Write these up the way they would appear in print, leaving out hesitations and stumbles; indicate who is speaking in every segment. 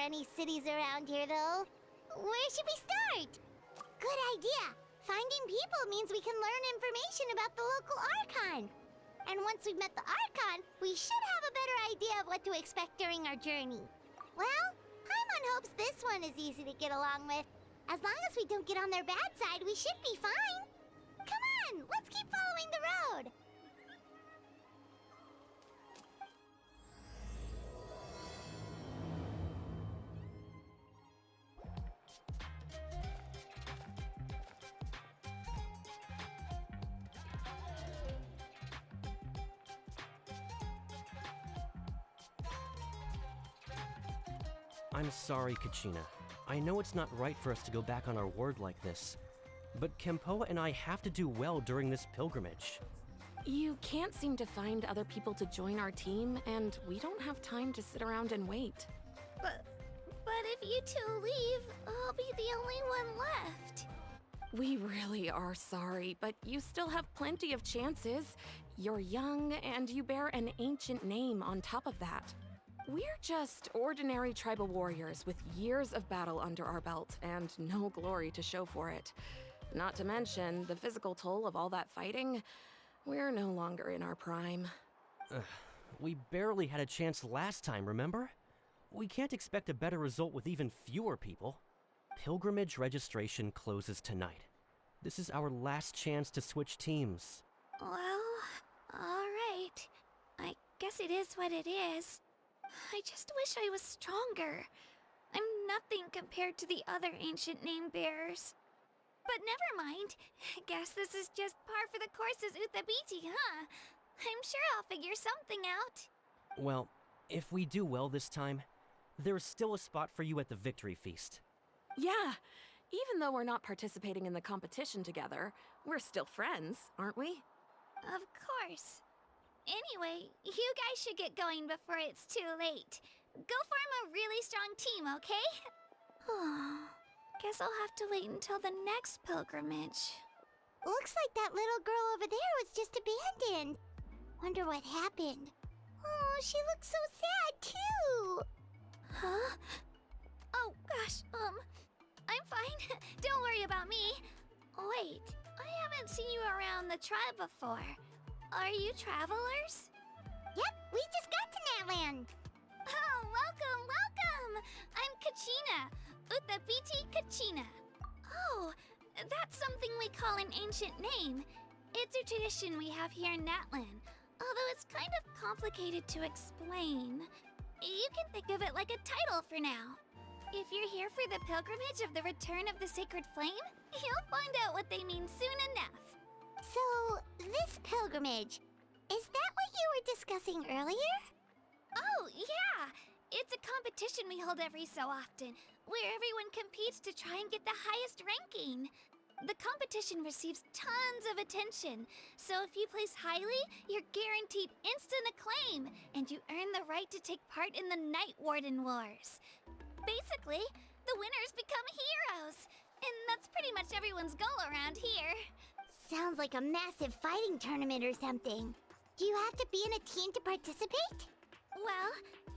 Speaker 1: any cities around here, though. Where should we start? Good idea! Finding people means we can learn information about the local Archon. And once we've met the Archon, we should have a better idea of what to expect during our journey. Well, Paimon hopes this one is easy to get along with. As long as we don't get on their bad side, we should be fine. Come on, let's keep following the road.
Speaker 2: I'm sorry, Kachina. I know it's not right for us to go back on our word like this, but Kempoa and I have to do well during this pilgrimage.
Speaker 3: You can't seem to find other people to join our team, and we don't have time to sit around and wait.
Speaker 1: But if you two leave, I'll be the only one left.
Speaker 3: We really are sorry, but you still have plenty of chances. You're young, and you bear an ancient name on top of that. We're just ordinary tribal warriors with years of battle under our belt and no glory to show for it. Not to mention the physical toll of all that fighting. We're no longer in our prime.
Speaker 2: We barely had a chance last time, remember? We can't expect a better result with even fewer people. Pilgrimage registration closes tonight. This is our last chance to switch teams.
Speaker 1: Well, alright. I guess it is what it is. I just wish I was stronger. I'm nothing compared to the other ancient name bearers. But never mind. Guess this is just par for the course as Uthabiti, huh? I'm sure I'll figure something out.
Speaker 2: Well, if we do well this time, there's still a spot for you at the victory feast.
Speaker 3: Yeah, even though we're not participating in the competition together, we're still friends, aren't we?
Speaker 1: Of course. Anyway, you guys should get going before it's too late. Go form a really strong team, okay? Guess I'll have to wait until the next pilgrimage. Looks like that little girl over there was just abandoned. Wonder what happened. Oh, she looks so sad, too. Huh? Oh, gosh, I'm fine. Don't worry about me. Wait, I haven't seen you around the tribe before. Are you travelers? Yep, we just got to Natlan. Oh, welcome! I'm Kachina, Uthabiti Kachina. Oh, that's something we call an ancient name. It's a tradition we have here in Natlan, although it's kind of complicated to explain. You can think of it like a title for now. If you're here for the pilgrimage of the return of the sacred flame, you'll find out what they mean soon enough. So, this pilgrimage, is that what you were discussing earlier? Oh, yeah! It's a competition we hold every so often, where everyone competes to try and get the highest ranking. The competition receives tons of attention, so if you place highly, you're guaranteed instant acclaim, and you earn the right to take part in the Night Warden Wars. Basically, the winners become heroes, and that's pretty much everyone's goal around here. Sounds like a massive fighting tournament or something. Do you have to be in a team to participate? Well,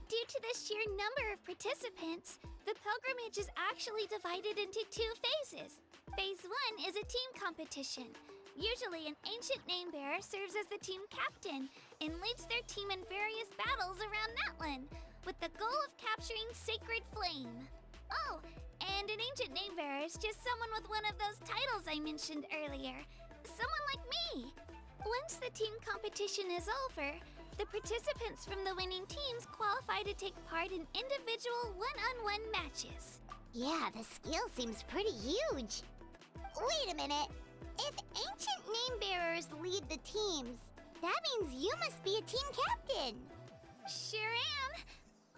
Speaker 1: due to the sheer number of participants, the pilgrimage is actually divided into two phases. Phase 1 is a team competition. Usually an ancient name bearer serves as the team captain and leads their team in various battles around Natlan, with the goal of capturing Sacred Flame. Oh, and an ancient name bearer is just someone with one of those titles I mentioned earlier. Someone like me. Once the team competition is over, the participants from the winning teams qualify to take part in individual one-on-one matches. Yeah, the skill seems pretty huge. Wait a minute. If ancient name bearers lead the teams, that means you must be a team captain. Sure am.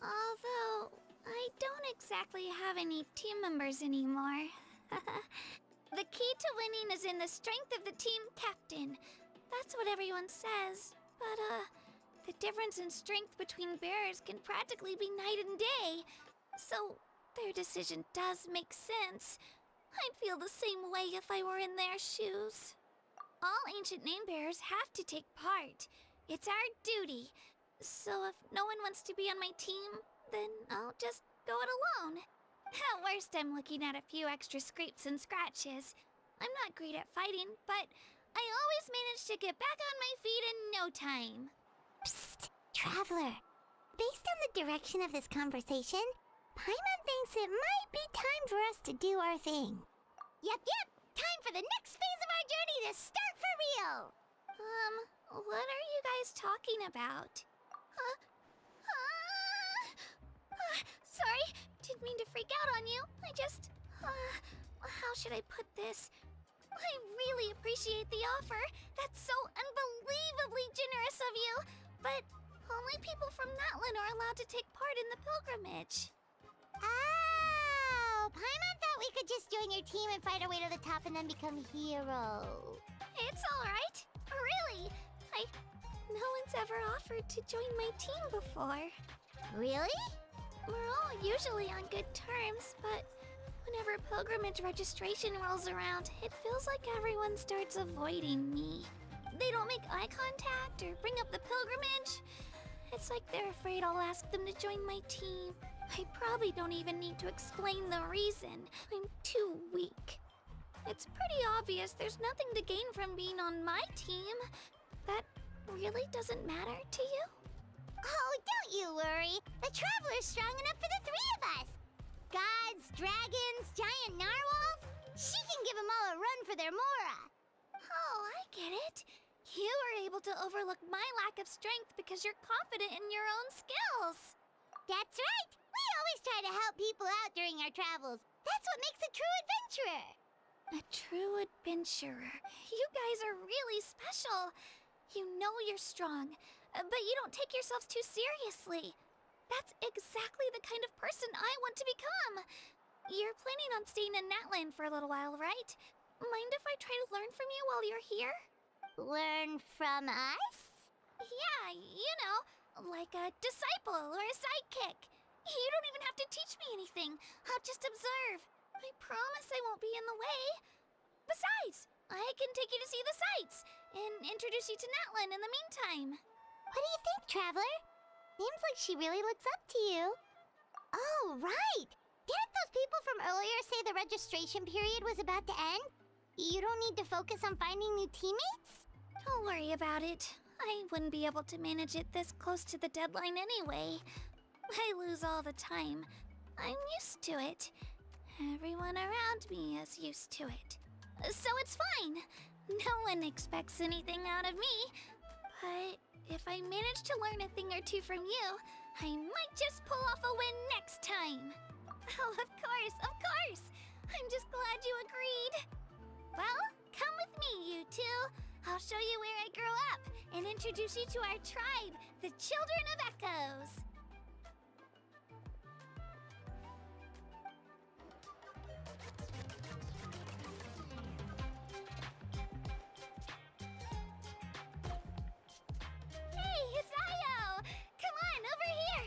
Speaker 1: Although, I don't exactly have any team members anymore. The key to winning is in the strength of the team captain. That's what everyone says. But, the difference in strength between bearers can practically be night and day. So, their decision does make sense. I'd feel the same way if I were in their shoes. All ancient name bearers have to take part. It's our duty. So if no one wants to be on my team, then I'll just go it alone. At worst, I'm looking at a few extra scrapes and scratches. I'm not great at fighting, but I always manage to get back on my feet in no time.
Speaker 4: Psst, Traveler. Based on the direction of this conversation, Paimon thinks it might be time for us to do our thing. Yep. Time for the next phase of our journey to start for real.
Speaker 1: What are you guys talking about? Sorry, didn't mean to freak out on you. I just, how should I put this? I really appreciate the offer. That's so unbelievably generous of you. But only people from Natlan are allowed to take part in the pilgrimage.
Speaker 4: Oh, Paimon thought we could just join your team and fight our way to the top and then become heroes.
Speaker 1: It's alright. Really. No one's ever offered to join my team before.
Speaker 4: Really?
Speaker 1: We're all usually on good terms, but whenever pilgrimage registration rolls around, it feels like everyone starts avoiding me. They don't make eye contact or bring up the pilgrimage. It's like they're afraid I'll ask them to join my team. I probably don't even need to explain the reason. I'm too weak. It's pretty obvious there's nothing to gain from being on my team. That really doesn't matter to you?
Speaker 4: Oh, don't you worry. The Traveler's strong enough for the three of us. Gods, dragons, giant narwhals. She can give them all a run for their Mora.
Speaker 1: Oh, I get it. You were able to overlook my lack of strength because you're confident in your own skills.
Speaker 4: That's right. We always try to help people out during our travels. That's what makes a true adventurer.
Speaker 1: A true adventurer. You guys are really special. You know you're strong, but you don't take yourselves too seriously. That's exactly the kind of person I want to become. You're planning on staying in Natlan for a little while, right? Mind if I try to learn from you while you're here?
Speaker 4: Learn from us?
Speaker 1: Yeah, you know, like a disciple or a sidekick. You don't even have to teach me anything. I'll just observe. I promise I won't be in the way. Besides, I can take you to see the sights and introduce you to Natlan in the meantime.
Speaker 4: What do you think, Traveler? Seems like she really looks up to you. Oh, right! Didn't those people from earlier say the registration period was about to end? You don't need to focus on finding new teammates?
Speaker 1: Don't worry about it. I wouldn't be able to manage it this close to the deadline anyway. I lose all the time. I'm used to it. Everyone around me is used to it. So it's fine. No one expects anything out of me. But if I manage to learn a thing or two from you, I might just pull off a win next time. Oh, of course, of course. I'm just glad you agreed. Well, come with me, you two. I'll show you where I grew up and introduce you to our tribe, the Children of Echoes. Hey, it's Io! Come on, over here!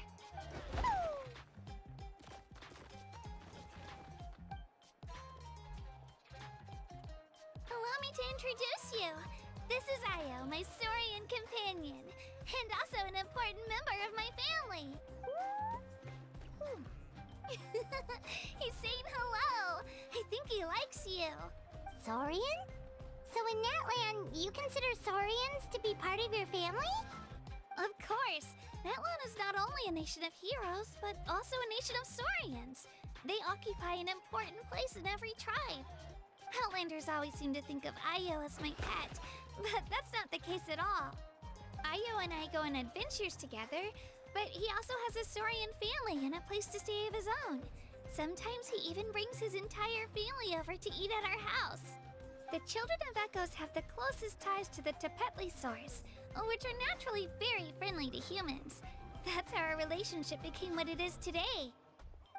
Speaker 1: Allow me to introduce you. This is Io, my Saurian companion, and also an important member of my family. He's saying hello. I think he likes you.
Speaker 4: Saurian? So in Natlan, you consider Saurians to be part of your family?
Speaker 1: Of course. Natlan is not only a nation of heroes, but also a nation of Saurians. They occupy an important place in every tribe. Outlanders always seem to think of Io as my pet, but that's not the case at all. Io and I go on adventures together, but he also has a Saurian family and a place to stay of his own. Sometimes he even brings his entire family over to eat at our house. The Children of Echoes have the closest ties to the Tepetlisaurs, which are naturally very friendly to humans. That's how our relationship became what it is today.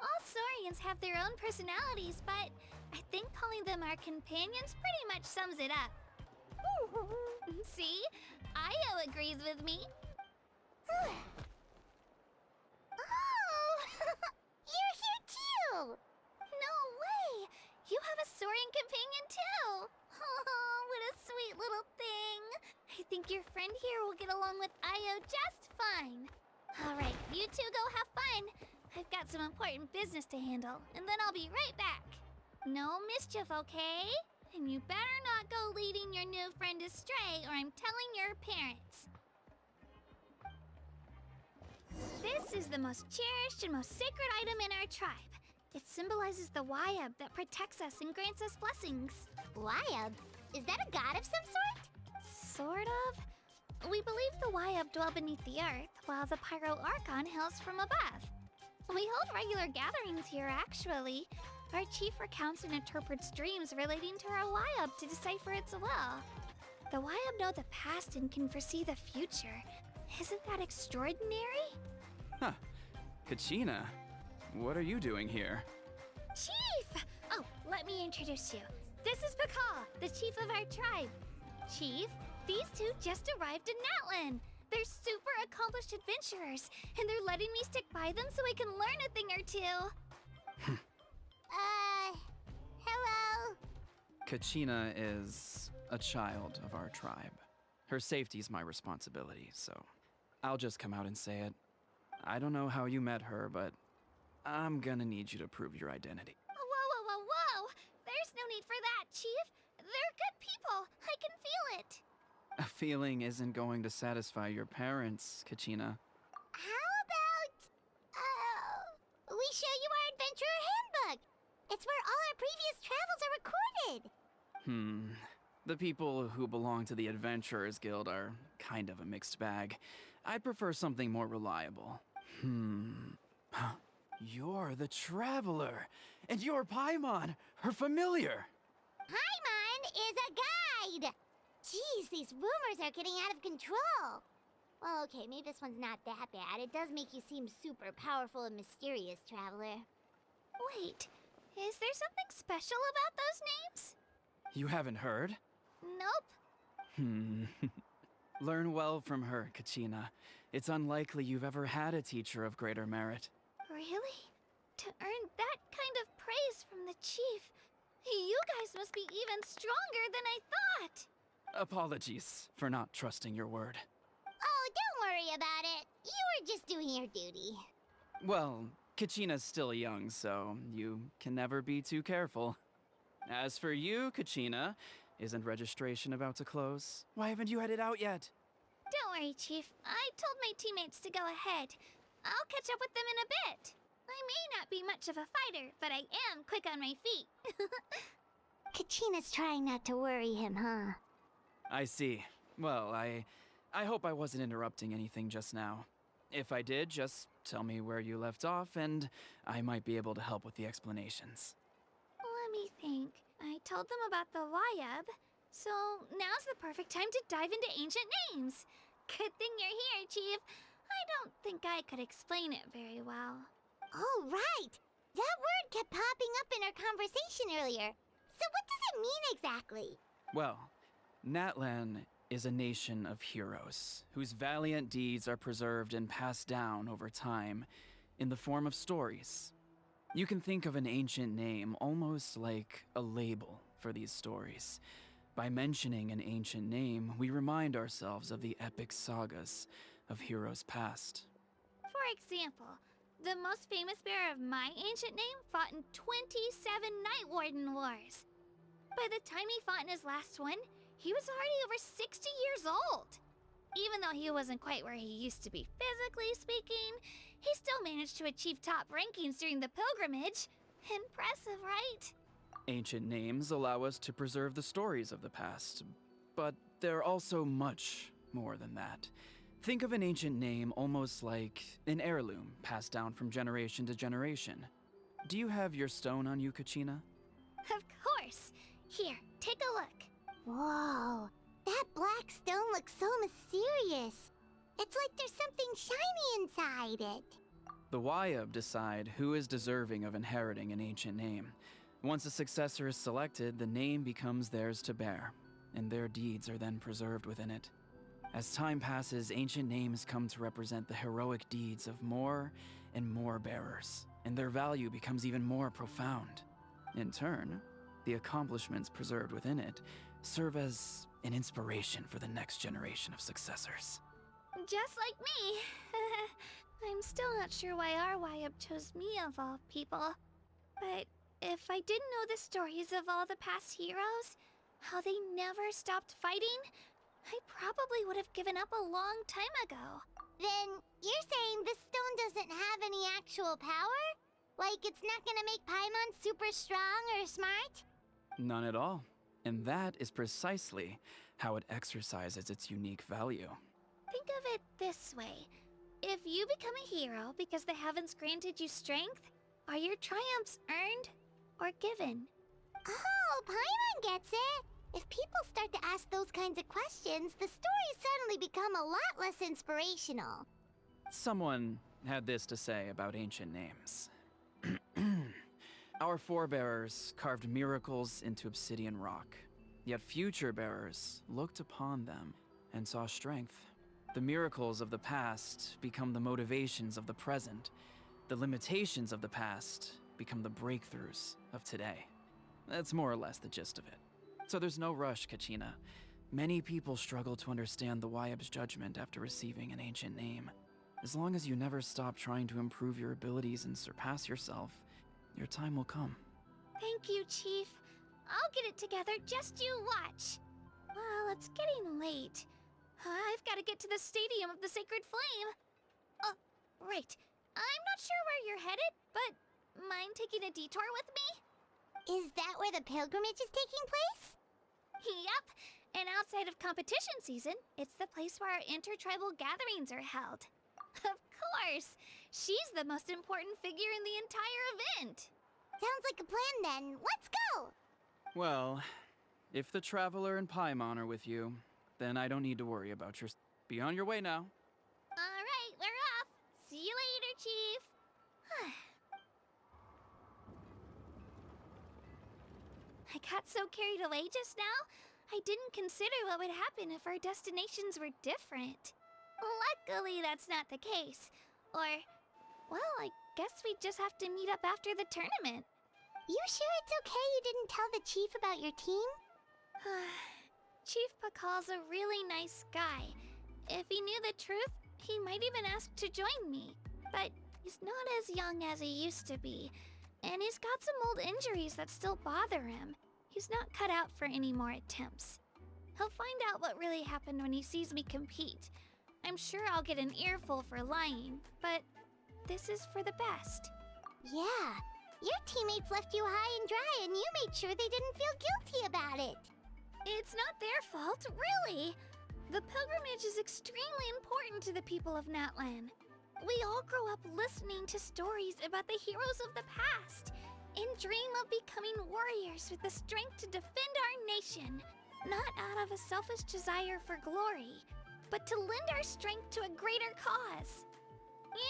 Speaker 1: All Saurians have their own personalities, but I think calling them our companions pretty much sums it up. See? Io agrees with me.
Speaker 4: Oh! You're here too!
Speaker 1: No way! You have a Saurian companion too! Oh, what a sweet little thing! I think your friend here will get along with Io just fine. Alright, you two go have fun. I've got some important business to handle, and then I'll be right back. No mischief, okay? And you better not go leading your new friend astray, or I'm telling your parents. This is the most cherished and most sacred item in our tribe. It symbolizes the Wayab that protects us and grants us blessings.
Speaker 4: Wayab? Is that a god of some sort?
Speaker 1: Sort of. We believe the Wayab dwell beneath the earth, while the Pyro Archon hails from above. We hold regular gatherings here, actually. Our chief recounts and interprets dreams relating to our Wayab to decipher its will. The Wayab know the past and can foresee the future. Isn't that extraordinary?
Speaker 5: Huh. Kachina, what are you doing here?
Speaker 1: Chief! Oh, let me introduce you. This is Pakal, the chief of our tribe. Chief, these two just arrived in Natlan. They're super accomplished adventurers, and they're letting me stick by them so I can learn a thing or two.
Speaker 4: Hello?
Speaker 5: Kachina is a child of our tribe. Her safety's my responsibility, so I'll just come out and say it. I don't know how you met her, but I'm gonna need you to prove your identity.
Speaker 1: Whoa! There's no need for that, Chief. They're good people. I can feel it.
Speaker 5: A feeling isn't going to satisfy your parents, Kachina.
Speaker 4: How about, we show you our adventurer handbook? It's where all our previous travels are recorded.
Speaker 5: The people who belong to the Adventurers Guild are kind of a mixed bag. I'd prefer something more reliable. You're the Traveler, and you're Paimon, her familiar.
Speaker 4: Paimon is a guide! Jeez, these rumors are getting out of control. Well, okay, maybe this one's not that bad. It does make you seem super powerful and mysterious, Traveler.
Speaker 1: Wait, is there something special about those names?
Speaker 5: You haven't heard?
Speaker 1: Nope.
Speaker 5: Learn well from her, Kachina. It's unlikely you've ever had a teacher of greater merit.
Speaker 1: Really? To earn that kind of praise from the chief, you guys must be even stronger than I thought.
Speaker 5: Apologies for not trusting your word.
Speaker 4: Oh, don't worry about it. You were just doing your duty.
Speaker 5: Well, Kachina's still young, so you can never be too careful. As for you, Kachina, isn't registration about to close? Why haven't you headed out yet?
Speaker 1: Don't worry, Chief. I told my teammates to go ahead. I'll catch up with them in a bit. I may not be much of a fighter, but I am quick on my feet.
Speaker 4: Kachina's trying not to worry him, huh?
Speaker 5: I see. Well, I hope I wasn't interrupting anything just now. If I did, just tell me where you left off, and I might be able to help with the explanations.
Speaker 1: Let me think. I told them about the Wayab, so now's the perfect time to dive into ancient names. Good thing you're here, Chief. I don't think I could explain it very well.
Speaker 4: Oh, right! That word kept popping up in our conversation earlier. So what does it mean exactly?
Speaker 5: Well, Natlan is a nation of heroes, whose valiant deeds are preserved and passed down over time in the form of stories. You can think of an ancient name almost like a label for these stories. By mentioning an ancient name, we remind ourselves of the epic sagas of heroes past.
Speaker 1: For example, the most famous bearer of my ancient name fought in 27 Night Warden Wars. By the time he fought in his last one, he was already over 60 years old. Even though he wasn't quite where he used to be physically speaking, he still managed to achieve top rankings during the pilgrimage. Impressive, right?
Speaker 5: Ancient names allow us to preserve the stories of the past, but they're also much more than that. Think of an ancient name almost like an heirloom passed down from generation to generation. Do you have your stone on you, Kachina?
Speaker 1: Of course. Here, take a look.
Speaker 4: Whoa, that black stone looks so mysterious. It's like there's something shiny inside it.
Speaker 5: The Wayab decide who is deserving of inheriting an ancient name. Once a successor is selected, the name becomes theirs to bear, and their deeds are then preserved within it. As time passes, ancient names come to represent the heroic deeds of more and more bearers, and their value becomes even more profound. In turn, the accomplishments preserved within it serve as an inspiration for the next generation of successors.
Speaker 1: Just like me. I'm I'm still not sure why our YUB chose me of all people. But if I didn't know the stories of all the past heroes, how they never stopped fighting, I probably would have given up a long time ago.
Speaker 4: Then you're saying this stone doesn't have any actual power? Like it's not gonna make Paimon super strong or smart?
Speaker 5: None at all. And that is precisely how it exercises its unique value.
Speaker 1: Think of it this way. If you become a hero because the heavens granted you strength, are your triumphs earned or given?
Speaker 4: Oh, Paimon gets it! If people start to ask those kinds of questions, the stories suddenly become a lot less inspirational.
Speaker 5: Someone had this to say about ancient names. Our forebears carved miracles into obsidian rock, yet future bearers looked upon them and saw strength. The miracles of the past become the motivations of the present. The limitations of the past become the breakthroughs of today. That's more or less the gist of it. So there's no rush, Kachina. Many people struggle to understand the YUB's judgment after receiving an ancient name. As long as you never stop trying to improve your abilities and surpass yourself, your time will come.
Speaker 1: Thank you, Chief. I'll get it together, just you watch. Well, it's getting late. I've got to get to the Stadium of the Sacred Flame. Oh, right. I'm not sure where you're headed, but mind taking a detour with me?
Speaker 4: Is that where the pilgrimage is taking place?
Speaker 1: Yep. And outside of competition season, it's the place where our intertribal gatherings are held. Of course! She's the most important figure in the entire event!
Speaker 4: Sounds like a plan then. Let's go!
Speaker 5: Well, if the Traveler and Paimon are with you, then I don't need to worry about your... Be on your way now.
Speaker 1: Alright, we're off! See you later, Chief! I got so carried away just now, I didn't consider what would happen if our destinations were different. Luckily, that's not the case. Or, well, I guess we just have to meet up after the tournament.
Speaker 4: You sure it's okay you didn't tell the chief about your team?
Speaker 1: Chief Pakal's a really nice guy. If he knew the truth, he might even ask to join me. But he's not as young as he used to be, and he's got some old injuries that still bother him. He's not cut out for any more attempts. He'll find out what really happened when he sees me compete. I'm sure I'll get an earful for lying, but this is for the best.
Speaker 4: Yeah, your teammates left you high and dry and you made sure they didn't feel guilty about it.
Speaker 1: It's not their fault, really. The pilgrimage is extremely important to the people of Natlan. We all grow up listening to stories about the heroes of the past and dream of becoming warriors with the strength to defend our nation, not out of a selfish desire for glory, but to lend our strength to a greater cause.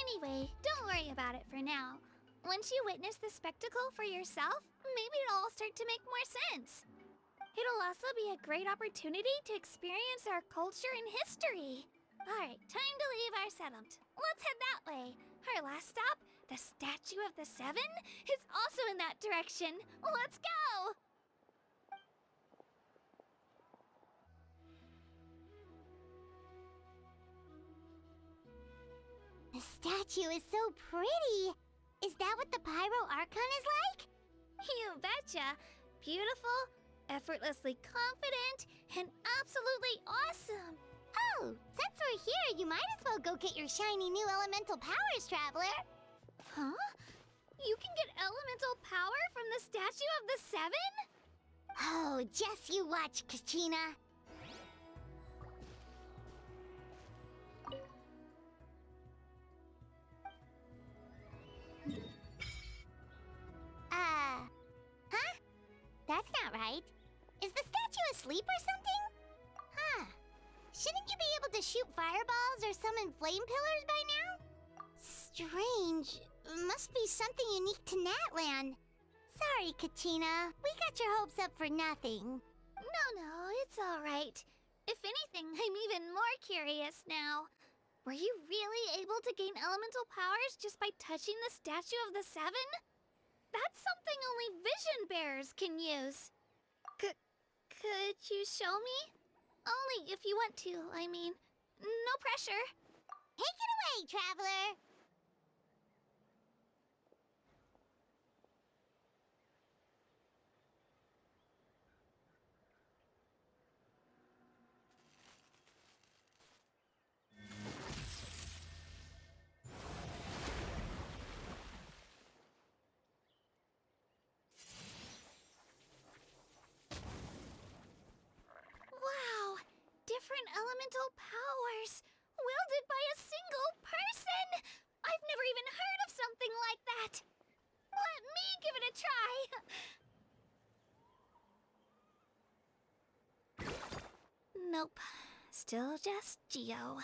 Speaker 1: Anyway, don't worry about it for now. Once you witness the spectacle for yourself, maybe it'll all start to make more sense. It'll also be a great opportunity to experience our culture and history. Alright, time to leave our settlement. Let's head that way. Our last stop, the Statue of the Seven, is also in that direction. Let's go!
Speaker 4: The statue is so pretty. Is that what the Pyro Archon is like?
Speaker 1: You betcha. Beautiful, effortlessly confident, and absolutely awesome.
Speaker 4: Oh, since we're here, you might as well go get your shiny new elemental powers, Traveler.
Speaker 1: Huh? You can get elemental power from the Statue of the Seven?
Speaker 4: Oh, just you watch, Kachina. Huh? That's not right. Is the statue asleep or something? Huh. Shouldn't you be able to shoot fireballs or summon flame pillars by now? Strange. Must be something unique to Natlan. Sorry, Kachina. We got your hopes up for nothing.
Speaker 1: No, it's alright. If anything, I'm even more curious now. Were you really able to gain elemental powers just by touching the Statue of the Seven? That's something only vision bearers can use. Could you show me? Only if you want to, I mean. No pressure.
Speaker 4: Take it away, Traveler.
Speaker 1: elemental powers, wielded by a single person! I've never even heard of something like that! Let me give it a try! Nope. Still just Geo.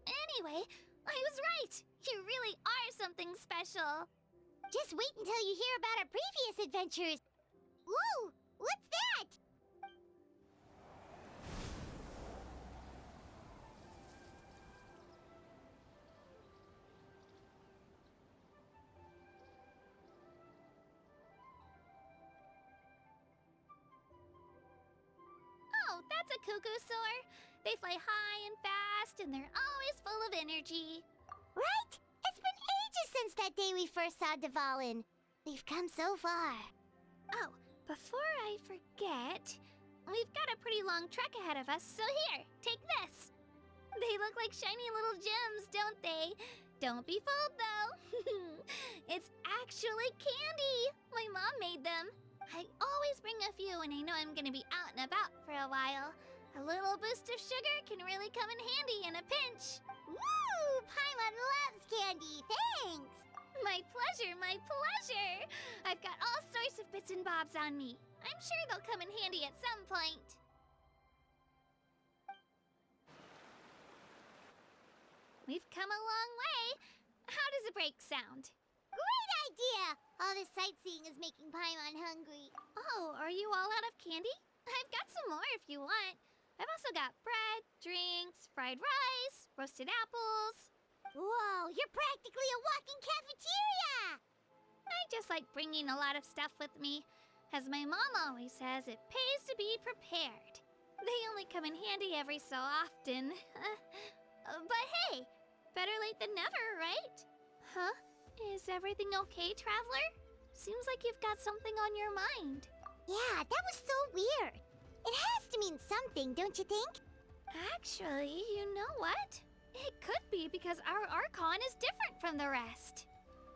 Speaker 1: Anyway, I was right! You really are something special!
Speaker 4: Just wait until you hear about our previous adventures. Whoa! What's that?
Speaker 1: Oh, that's a cuckoo-soar. They fly high and fast, and they're always full of energy.
Speaker 4: Right? It's been ages since that day we first saw Dvalin. We've come so far.
Speaker 1: Oh, before I forget, we've got a pretty long trek ahead of us, so here, take this. They look like shiny little gems, don't they? Don't be fooled, though. It's actually candy. My mom made them. I always bring a few when I know I'm gonna be out and about for a while. A little boost of sugar can really come in handy in a pinch.
Speaker 4: Woo! Paimon loves candy. Thanks.
Speaker 1: My pleasure, my pleasure. I've got all sorts of bits and bobs on me. I'm sure they'll come in handy at some point. We've come a long way. How does a break sound?
Speaker 4: Great idea! All this sightseeing is making Paimon hungry.
Speaker 1: Oh, are you all out of candy? I've got some more if you want. I've also got bread, drinks, fried rice, roasted apples.
Speaker 4: Whoa, you're practically a walking cafeteria!
Speaker 1: I just like bringing a lot of stuff with me. As my mom always says, it pays to be prepared. They only come in handy every so often. But hey, better late than never, right? Huh? Is everything okay, Traveler? Seems like you've got something on your mind.
Speaker 4: Yeah, that was so weird. It has to mean something, don't you think?
Speaker 1: Actually, you know what? It could be because our Archon is different from the rest.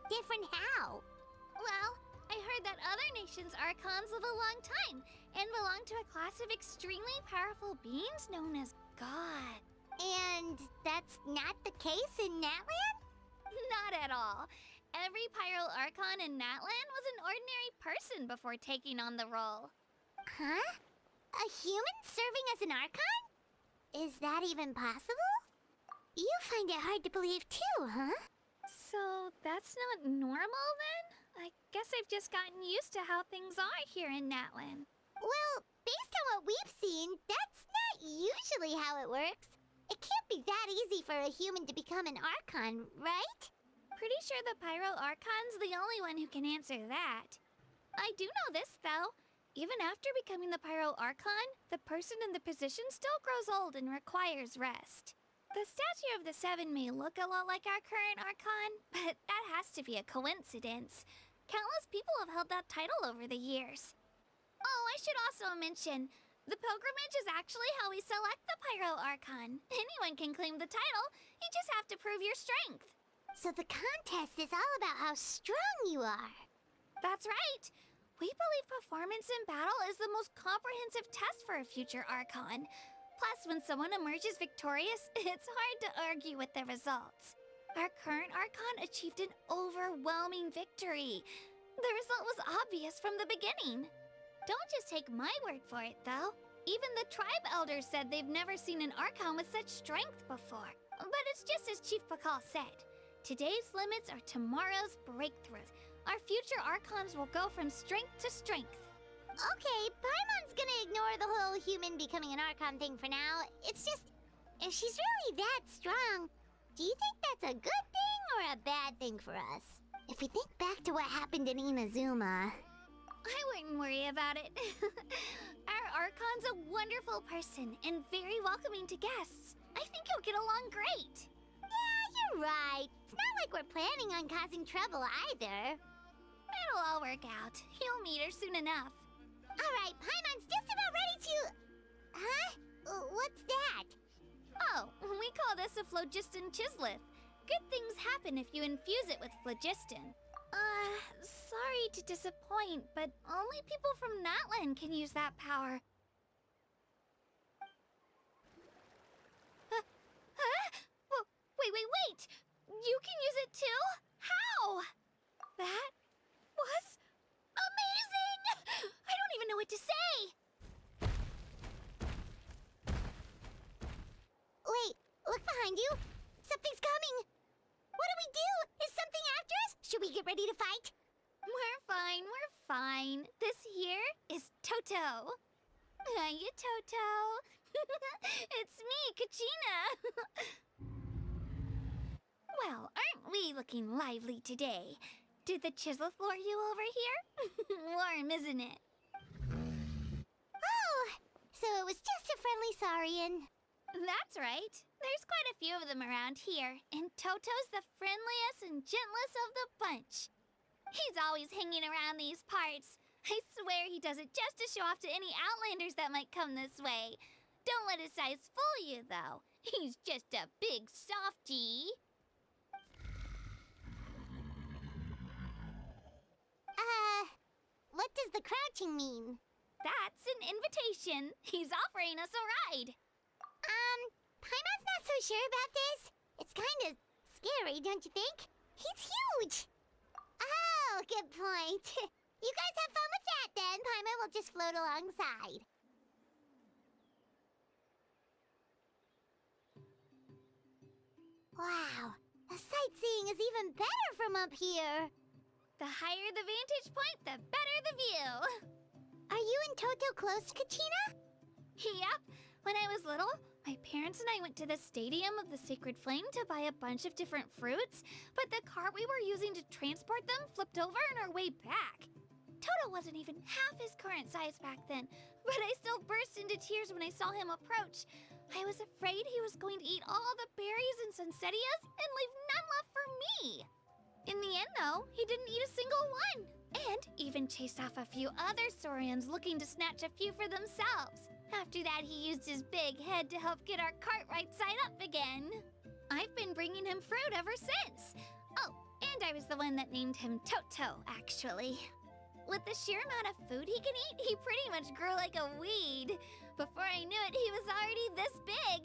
Speaker 4: Different how?
Speaker 1: Well, I heard that other nations' Archons live a long time and belong to a class of extremely powerful beings known as God.
Speaker 4: And that's not the case in Natlan?
Speaker 1: Not at all. Every Pyro Archon in Natlan was an ordinary person before taking on the role.
Speaker 4: Huh? A human serving as an Archon? Is that even possible? You find it hard to believe too, huh?
Speaker 1: So that's not normal then? I guess I've just gotten used to how things are here in Natlan.
Speaker 4: Well, based on what we've seen, that's not usually how it works. It can't be that easy for a human to become an Archon, right?
Speaker 1: Pretty sure the Pyro Archon's the only one who can answer that. I do know this, though. Even after becoming the Pyro Archon, the person in the position still grows old and requires rest. The statue of the Seven may look a lot like our current Archon, but that has to be a coincidence. Countless people have held that title over the years. Oh, I should also mention, the pilgrimage is actually how we select the Pyro Archon. Anyone can claim the title, you just have to prove your strength.
Speaker 4: So the contest is all about how strong you are.
Speaker 1: That's right. We believe performance in battle is the most comprehensive test for a future Archon. Plus, when someone emerges victorious, it's hard to argue with the results. Our current Archon achieved an overwhelming victory. The result was obvious from the beginning. Don't just take my word for it, though. Even the tribe elders said they've never seen an Archon with such strength before. But it's just as Chief Pakal said. Today's limits are tomorrow's breakthroughs. Our future Archons will go from strength to strength.
Speaker 4: Okay, Paimon's gonna ignore the whole human becoming an Archon thing for now. It's just, if she's really that strong, do you think that's a good thing or a bad thing for us? If we think back to what happened in Inazuma...
Speaker 1: I wouldn't worry about it. Our Archon's a wonderful person and very welcoming to guests. I think you'll get along great.
Speaker 4: Yeah, you're right. It's not like we're planning on causing trouble either.
Speaker 1: It'll all work out. You'll meet her soon enough.
Speaker 4: Alright, Paimon's just about ready to... Huh? What's that?
Speaker 1: Oh, we call this a phlogiston chisleth. Good things happen if you infuse it with phlogiston. Sorry to disappoint, but only people from Natlan can use that power.
Speaker 4: ready to fight?
Speaker 1: We're fine. This here is Toto. Hiya, Toto. It's me, Kachina. Well, aren't we looking lively today? Did the chisel floor you over here? Warm, isn't it?
Speaker 4: Oh, so it was just a friendly saurian.
Speaker 1: That's right. There's quite a few of them around here, and Toto's the friendliest and gentlest of the bunch. He's always hanging around these parts. I swear he does it just to show off to any Outlanders that might come this way. Don't let his size fool you, though. He's just a big softie.
Speaker 4: What does the crouching mean?
Speaker 1: That's an invitation. He's offering us a ride.
Speaker 4: Paimon's not so sure about this. It's kind of scary, don't you think? He's huge! Oh, good point. You guys have fun with that, then. Paimon will just float alongside. Wow, the sightseeing is even better from up here.
Speaker 1: The higher the vantage point, the better the view.
Speaker 4: Are you and Toto close, Kachina?
Speaker 1: Yep. When I was little, my parents and I went to the Stadium of the Sacred Flame to buy a bunch of different fruits, but the cart we were using to transport them flipped over on our way back. Toto wasn't even half his current size back then, but I still burst into tears when I saw him approach. I was afraid he was going to eat all the berries and sunsettias and leave none left for me. In the end, though, he didn't eat a single one, and even chased off a few other saurians looking to snatch a few for themselves. After that, he used his big head to help get our cart right side up again. I've been bringing him fruit ever since. Oh, and I was the one that named him Toto, actually. With the sheer amount of food he can eat, he pretty much grew like a weed. Before I knew it, he was already this big.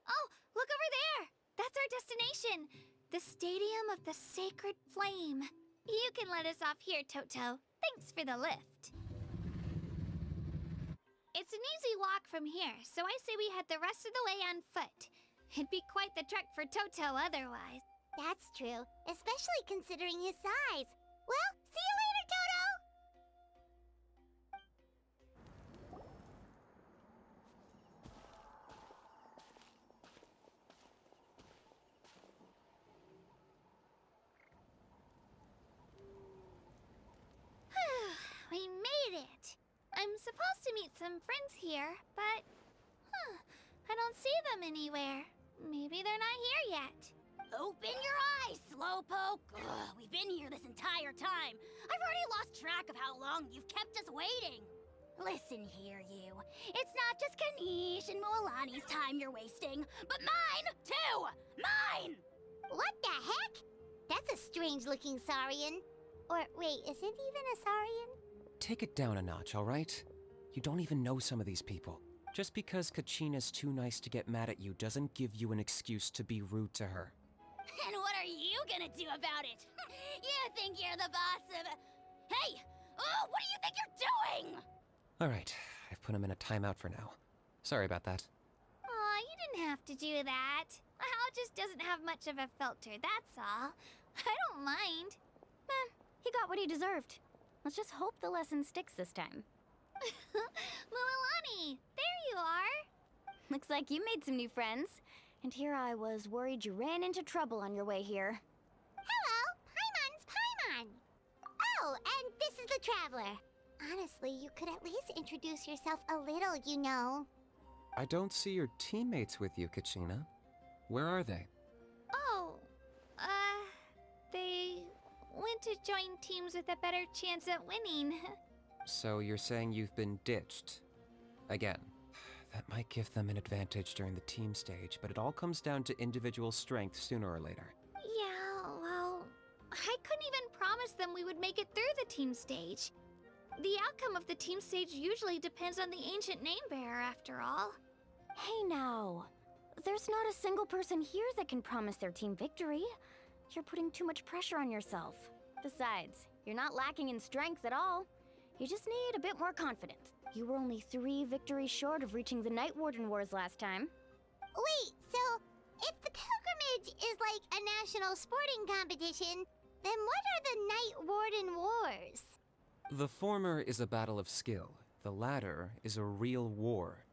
Speaker 1: Oh, look over there! That's our destination, the Stadium of the Sacred Flame. You can let us off here, Toto. Thanks for the lift. It's an easy walk from here, so I say we head the rest of the way on foot. It'd be quite the trek for Toto otherwise.
Speaker 4: That's true, especially considering his size. Well, see you later, Toto!
Speaker 1: We made it! I'm supposed to meet some friends here, but... I don't see them anywhere. Maybe they're not here yet.
Speaker 6: Open your eyes, Slowpoke! Ugh, we've been here this entire time. I've already lost track of how long you've kept us waiting. Listen here, you. It's not just Kanish and Moalani's time you're wasting, but mine, too! Mine!
Speaker 4: What the heck? That's a strange-looking saurian. Or, wait, is it even a saurian?
Speaker 7: Take it down a notch, all right? You don't even know some of these people. Just because Kachina's too nice to get mad at you doesn't give you an excuse to be rude to her.
Speaker 6: And what are you gonna do about it? You think you're the boss of... Hey! Oh, what do you think you're doing?
Speaker 7: All right, I've put him in a timeout for now. Sorry about that.
Speaker 1: Aw, you didn't have to do that. Hal just doesn't have much of a filter, that's all. I don't mind.
Speaker 8: He got what he deserved. Let's just hope the lesson sticks this time.
Speaker 1: Moalani, there you are.
Speaker 8: Looks like you made some new friends. And here I was worried you ran into trouble on your way here.
Speaker 4: Hello, Paimon's Paimon. Oh, and this is the Traveler. Honestly, you could at least introduce yourself a little, you know.
Speaker 7: I don't see your teammates with you, Kachina. Where are they?
Speaker 1: Oh, they went to join teams with a better chance at winning.
Speaker 7: So you're saying you've been ditched? Again. That might give them an advantage during the team stage, but it all comes down to individual strength sooner or later.
Speaker 1: Yeah, well, I couldn't even promise them we would make it through the team stage. The outcome of the team stage usually depends on the ancient name bearer, after all.
Speaker 8: Hey now, there's not a single person here that can promise their team victory. You're putting too much pressure on yourself. Besides, you're not lacking in strength at all. You just need a bit more confidence. You were only 3 victories short of reaching the Night Warden Wars last time.
Speaker 4: Wait, so if the pilgrimage is like a national sporting competition, then what are the Night Warden Wars?
Speaker 7: The former is a battle of skill. The latter is a real war.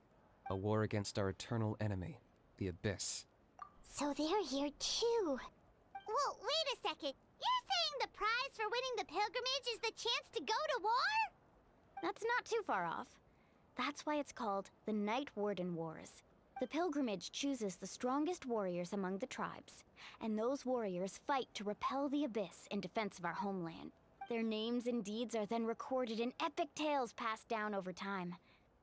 Speaker 7: A war against our eternal enemy, the Abyss.
Speaker 4: So they're here too. Well, wait a second. You're saying the prize for winning the pilgrimage is the chance to go to war?
Speaker 8: That's not too far off. That's why it's called the Night Warden Wars. The pilgrimage chooses the strongest warriors among the tribes, and those warriors fight to repel the Abyss in defense of our homeland. Their names and deeds are then recorded in epic tales passed down over time.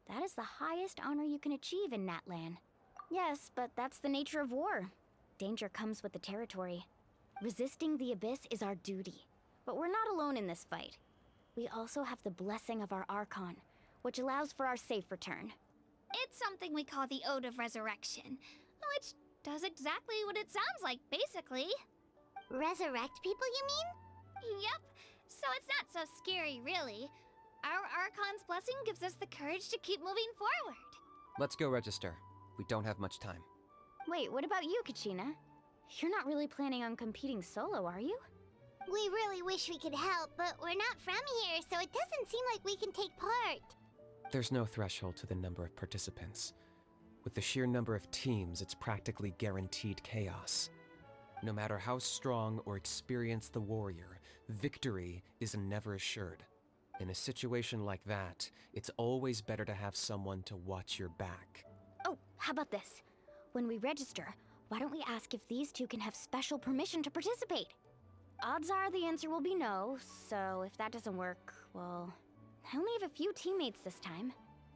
Speaker 8: That is the highest honor you can achieve in Natlan. Yes, but that's the nature of war. Danger comes with the territory. Resisting the Abyss is our duty. But we're not alone in this fight. We also have the blessing of our Archon, which allows for our safe return.
Speaker 1: It's something we call the Ode of Resurrection, which does exactly what it sounds like, basically.
Speaker 4: Resurrect people, you mean?
Speaker 1: Yep, so it's not so scary, really. Our Archon's blessing gives us the courage to keep moving forward.
Speaker 7: Let's go register. We don't have much time.
Speaker 8: Wait, what about you, Kachina? You're not really planning on competing solo, are you?
Speaker 4: We really wish we could help, but we're not from here, so it doesn't seem like we can take part.
Speaker 7: There's no threshold to the number of participants. With the sheer number of teams, it's practically guaranteed chaos. No matter how strong or experienced the warrior, victory is never assured. In a situation like that, it's always better to have someone to watch your back.
Speaker 8: Oh, how about this? When we register, why don't we ask if these two can have special permission to participate? Odds are the answer will be no, so if that doesn't work, well, I only have a few teammates this time.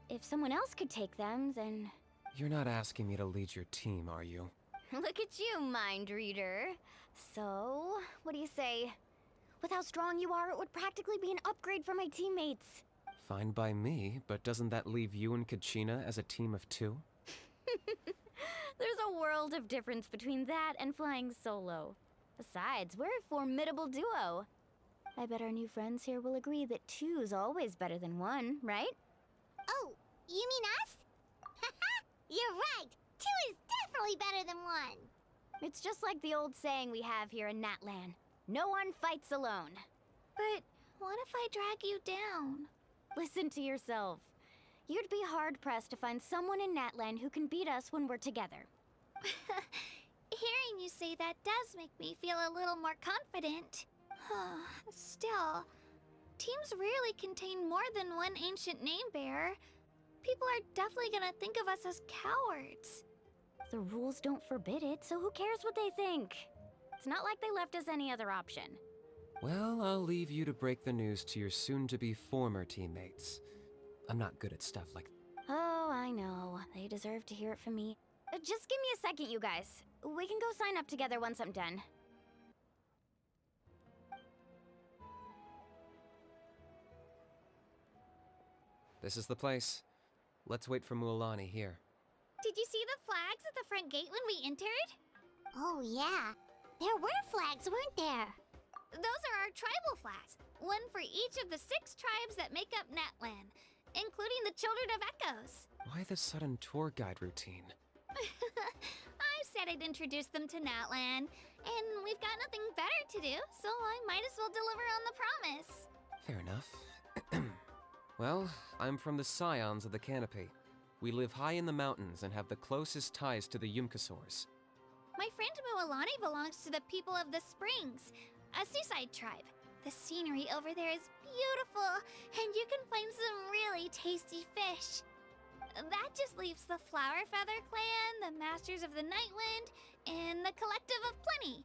Speaker 8: If someone else could take them, then...
Speaker 7: You're not asking me to lead your team, are you?
Speaker 8: Look at you, mind reader. So, what do you say? With how strong you are, it would practically be an upgrade for my teammates.
Speaker 7: Fine by me, but doesn't that leave you and Kachina as a team of two?
Speaker 8: There's a world of difference between that and flying solo. Besides, we're a formidable duo. I bet our new friends here will agree that two's always better than one, right?
Speaker 4: Oh, you mean us? Haha, you're right. Two is definitely better than one.
Speaker 8: It's just like the old saying we have here in Natlan. No one fights alone.
Speaker 1: But what if I drag you down?
Speaker 8: Listen to yourself. You'd be hard-pressed to find someone in Natlan who can beat us when we're together.
Speaker 1: Hearing you say that does make me feel a little more confident. Still, teams rarely contain more than one ancient name bearer. People are definitely gonna think of us as cowards.
Speaker 8: The rules don't forbid it, so who cares what they think? It's not like they left us any other option.
Speaker 7: Well, I'll leave you to break the news to your soon-to-be former teammates. I'm not good at stuff like...
Speaker 8: Oh, I know. They deserve to hear it from me. Just give me a second, you guys. We can go sign up together once I'm done.
Speaker 7: This is the place. Let's wait for Mualani here.
Speaker 1: Did you see the flags at the front gate when we entered?
Speaker 4: Oh, yeah. There were flags, weren't there?
Speaker 1: Those are our tribal flags. One for each of the 6 tribes that make up Natlan, including the Children of Echoes.
Speaker 7: Why the sudden tour guide routine?
Speaker 1: I said I'd introduce them to Natlan, and we've got nothing better to do, so I might as well deliver on the promise.
Speaker 7: Fair enough. Well, I'm from the Scions of the Canopy. We live high in the mountains and have the closest ties to the Yumkasaurs.
Speaker 1: My friend Mualani belongs to the people of the Springs, a seaside tribe. The scenery over there is beautiful, and you can find some really tasty fish. That just leaves the Flower Feather Clan, the Masters of the Nightwind, and the Collective of Plenty.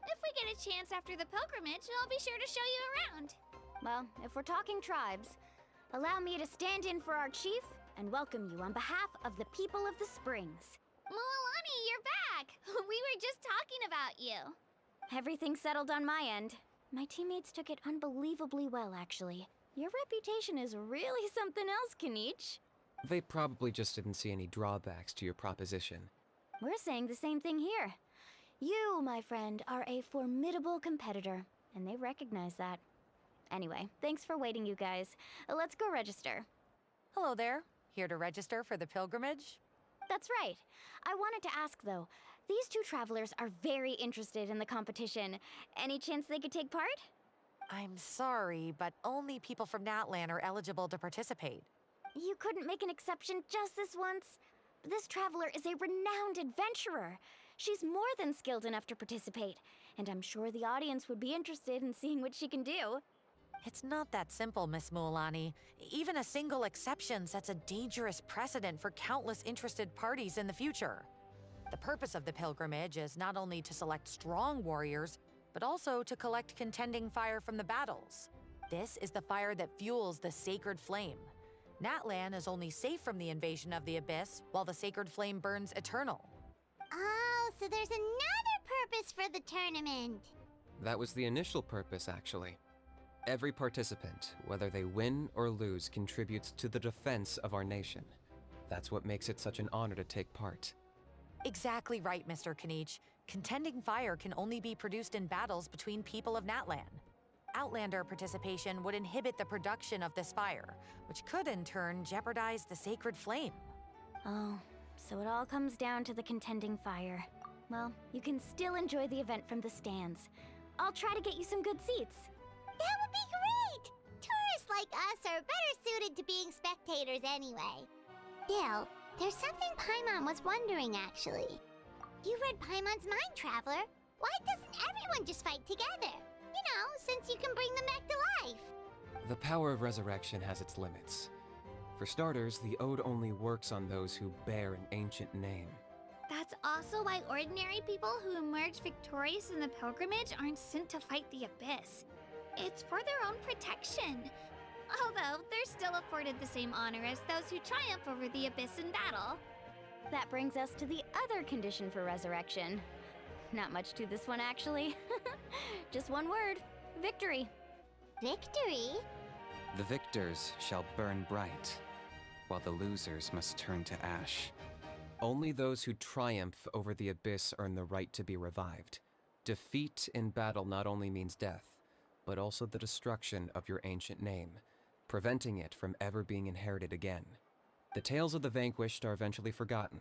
Speaker 1: If we get a chance after the pilgrimage, I'll be sure to show you around.
Speaker 8: Well, if we're talking tribes, allow me to stand in for our chief and welcome you on behalf of the people of the Springs.
Speaker 1: Mualani, you're back! We were just talking about you.
Speaker 8: Everything settled on my end. My teammates took it unbelievably well, actually. Your reputation is really something else, Kanich.
Speaker 7: They probably just didn't see any drawbacks to your proposition.
Speaker 8: We're saying the same thing here. You, my friend, are a formidable competitor, and they recognize that. Anyway, thanks for waiting, you guys. Let's go register.
Speaker 9: Hello there. Here to register for the pilgrimage?
Speaker 8: That's right. I wanted to ask, though, These two travelers are very interested in the competition. Any chance they could take part?
Speaker 9: I'm sorry, but only people from Natlan are eligible to participate.
Speaker 8: You couldn't make an exception just this once? This traveler is a renowned adventurer. She's more than skilled enough to participate, and I'm sure the audience would be interested in seeing what she can do.
Speaker 9: It's not that simple, Miss Mualani. Even a single exception sets a dangerous precedent for countless interested parties in the future. The purpose of the pilgrimage is not only to select strong warriors, but also to collect contending fire from the battles. This is the fire that fuels the sacred flame. Natlan is only safe from the invasion of the Abyss, while the sacred flame burns eternal.
Speaker 4: Oh, so there's another purpose for the tournament.
Speaker 7: That was the initial purpose, actually. Every participant, whether they win or lose, contributes to the defense of our nation. That's what makes it such an honor to take part.
Speaker 9: Exactly right, Mr. Kanich. Contending fire can only be produced in battles between people of Natlan. Outlander participation would inhibit the production of this fire, which could in turn jeopardize the sacred flame.
Speaker 8: Oh, so it all comes down to the contending fire. Well, you can still enjoy the event from the stands. I'll try to get you some good seats.
Speaker 4: That would be great! Tourists like us are better suited to being spectators anyway. Still, there's something Paimon was wondering, actually. You read Paimon's mind, Traveler. Why doesn't everyone just fight together? You know, since you can bring them back to life.
Speaker 7: The power of resurrection has its limits. For starters, the ode only works on those who bear an ancient name.
Speaker 1: That's also why ordinary people who emerge victorious in the pilgrimage aren't sent to fight the Abyss. It's for their own protection. Although, they're still afforded the same honor as those who triumph over the Abyss in battle.
Speaker 8: That brings us to the other condition for resurrection. Not much to this one, actually. Just one word: victory.
Speaker 4: Victory?
Speaker 10: The victors shall burn bright, while the losers must turn to ash.
Speaker 7: Only those who triumph over the Abyss earn the right to be revived. Defeat in battle not only means death, but also the destruction of your ancient name, preventing it from ever being inherited again. The tales of the vanquished are eventually forgotten,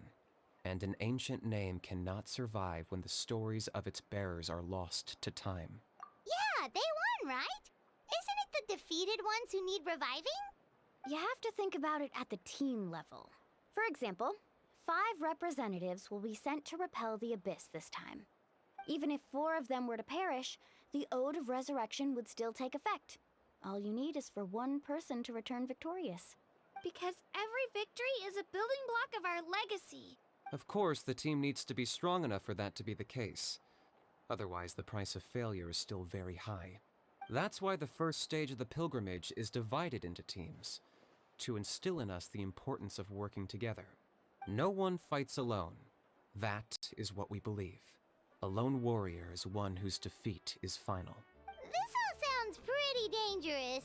Speaker 7: and an ancient name cannot survive when the stories of its bearers are lost to time.
Speaker 4: Yeah, they won, right? Isn't it the defeated ones who need reviving?
Speaker 8: You have to think about it at the team level. For example, 5 representatives will be sent to repel the Abyss this time. Even if 4 of them were to perish, the Ode of Resurrection would still take effect. All you need is for one person to return victorious.
Speaker 1: Because every victory is a building block of our legacy.
Speaker 7: Of course, the team needs to be strong enough for that to be the case. Otherwise, the price of failure is still very high. That's why the first stage of the pilgrimage is divided into teams, to instill in us the importance of working together. No one fights alone. That is what we believe. A lone warrior is one whose defeat is final.
Speaker 4: This all sounds pretty dangerous.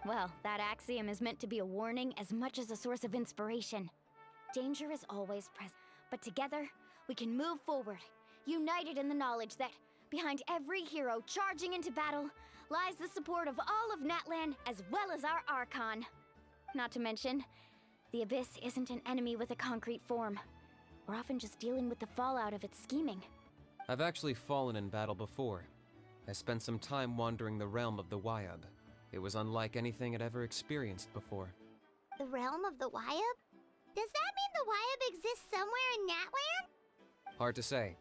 Speaker 8: Well, that axiom is meant to be a warning as much as a source of inspiration. Danger is always present, but together, we can move forward, united in the knowledge that behind every hero charging into battle lies the support of all of Natlan as well as our Archon. Not to mention, the Abyss isn't an enemy with a concrete form. We're often just dealing with the fallout of its scheming.
Speaker 7: I've actually fallen in battle before. I spent some time wandering the realm of the Wyub. It was unlike anything I'd ever experienced before.
Speaker 4: The realm of the Wyub? Does that mean the Wyub exists somewhere in Natlan?
Speaker 7: Hard to say.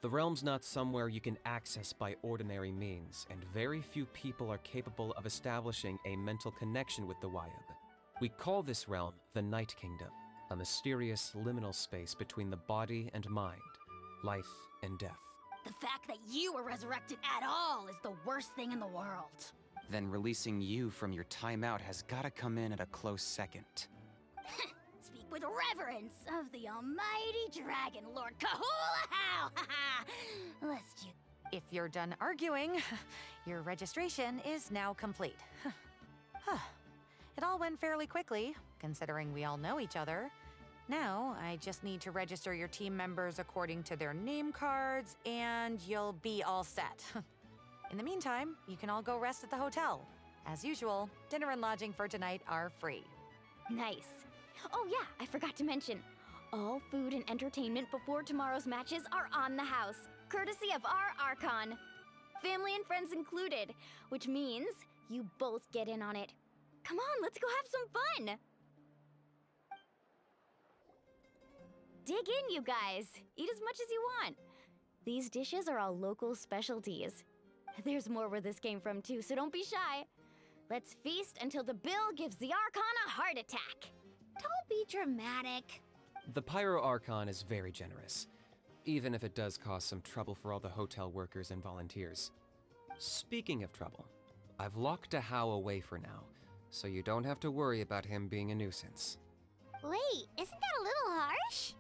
Speaker 7: The realm's not somewhere you can access by ordinary means, and very few people are capable of establishing a mental connection with the Wyub. We call this realm the Night Kingdom, a mysterious liminal space between the body and mind, life and death.
Speaker 6: The fact that you were resurrected at all is the worst thing in the world.
Speaker 10: Then releasing you from your timeout has gotta come in at a close second.
Speaker 6: Speak with reverence of the almighty Dragon Lord Kahula-How! Lest you...
Speaker 9: If you're done arguing, your registration is now complete. It all went fairly quickly, considering we all know each other. Now, I just need to register your team members according to their name cards, and you'll be all set. In the meantime, you can all go rest at the hotel. As usual, dinner and lodging for tonight are free.
Speaker 8: Nice. Oh yeah, I forgot to mention, All food and entertainment before tomorrow's matches are on the house, courtesy of our Archon. Family and friends included, which means you both get in on it. Come on, let's go have some fun! Dig in, you guys. Eat as much as you want. These dishes are all local specialties. There's more where this came from too, so don't be shy. Let's feast until the bill gives the Archon a heart attack.
Speaker 1: Don't be dramatic.
Speaker 7: The Pyro Archon is very generous, even if it does cause some trouble for all the hotel workers and volunteers. Speaking of trouble, I've locked a How away for now, so you don't have to worry about him being a nuisance.
Speaker 4: Wait, isn't that a little harsh?